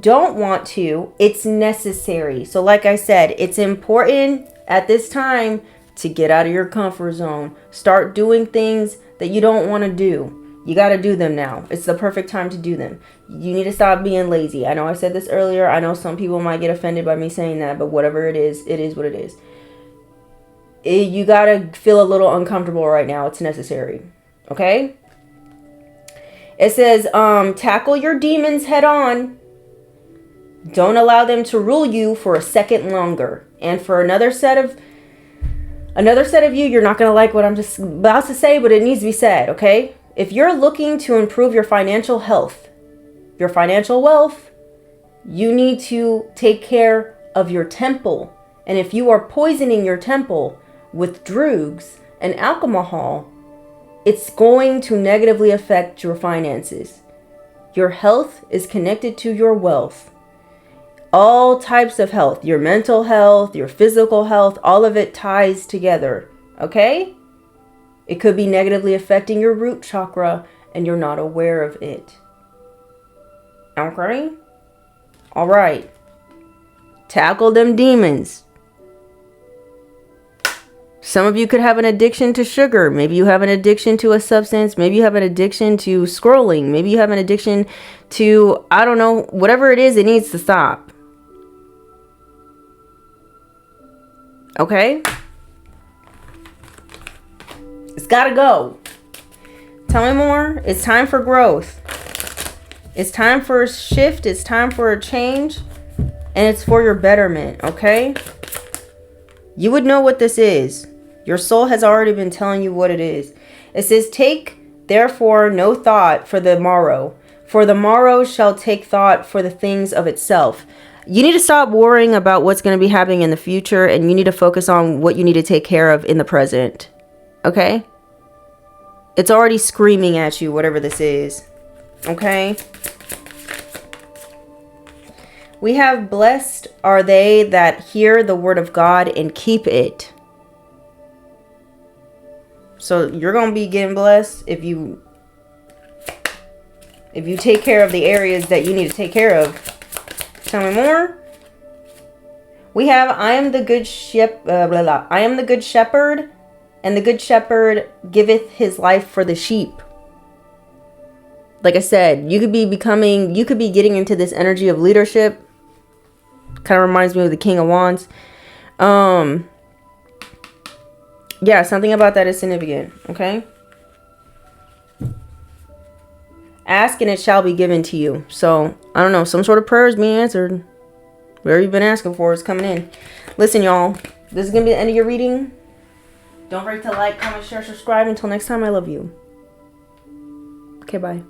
Speaker 1: don't want to, it's necessary. So like I said, it's important at this time to get out of your comfort zone. Start doing things that you don't want to do. You got to do them now. It's the perfect time to do them. You need to stop being lazy. I know I said this earlier. I know some people might get offended by me saying that, but whatever it is what it is. You got to feel a little uncomfortable right now. It's necessary. Okay? It says, tackle your demons head on. Don't allow them to rule you for a second longer. And for another set of you, you're not going to like what I'm just about to say, but it needs to be said, okay? If you're looking to improve your financial health, your financial wealth, you need to take care of your temple. And if you are poisoning your temple with drugs and alcohol, it's going to negatively affect your finances. Your health is connected to your wealth. All types of health, your mental health, your physical health, all of it ties together, okay? It could be negatively affecting your root chakra and you're not aware of it. Okay? All right. Tackle them demons. Some of you could have an addiction to sugar. Maybe you have an addiction to a substance. Maybe you have an addiction to scrolling. Maybe you have an addiction to, I don't know, whatever it is, it needs to stop. Okay? It's gotta go. Tell me more. It's time for growth. It's time for a shift. It's time for a change. And it's for your betterment, okay? You would know what this is. Your soul has already been telling you what it is. It says, take therefore no thought for the morrow, for the morrow shall take thought for the things of itself. You need to stop worrying about what's going to be happening in the future, and you need to focus on what you need to take care of in the present. Okay? It's already screaming at you, whatever this is. Okay? We have blessed are they that hear the word of God and keep it. So you're going to be getting blessed if you take care of the areas that you need to take care of. Tell me more. We have, I am the good I am the good shepherd, and the good shepherd giveth his life for the sheep. Like I said, you could be getting into this energy of leadership. Kind of reminds me of the King of Wands. Yeah, something about that is significant, okay? Ask and it shall be given to you. So, I don't know, some sort of prayer is being answered. Whatever you've been asking for is coming in. Listen, y'all, this is going to be the end of your reading. Don't forget to like, comment, share, subscribe. Until next time, I love you. Okay, bye.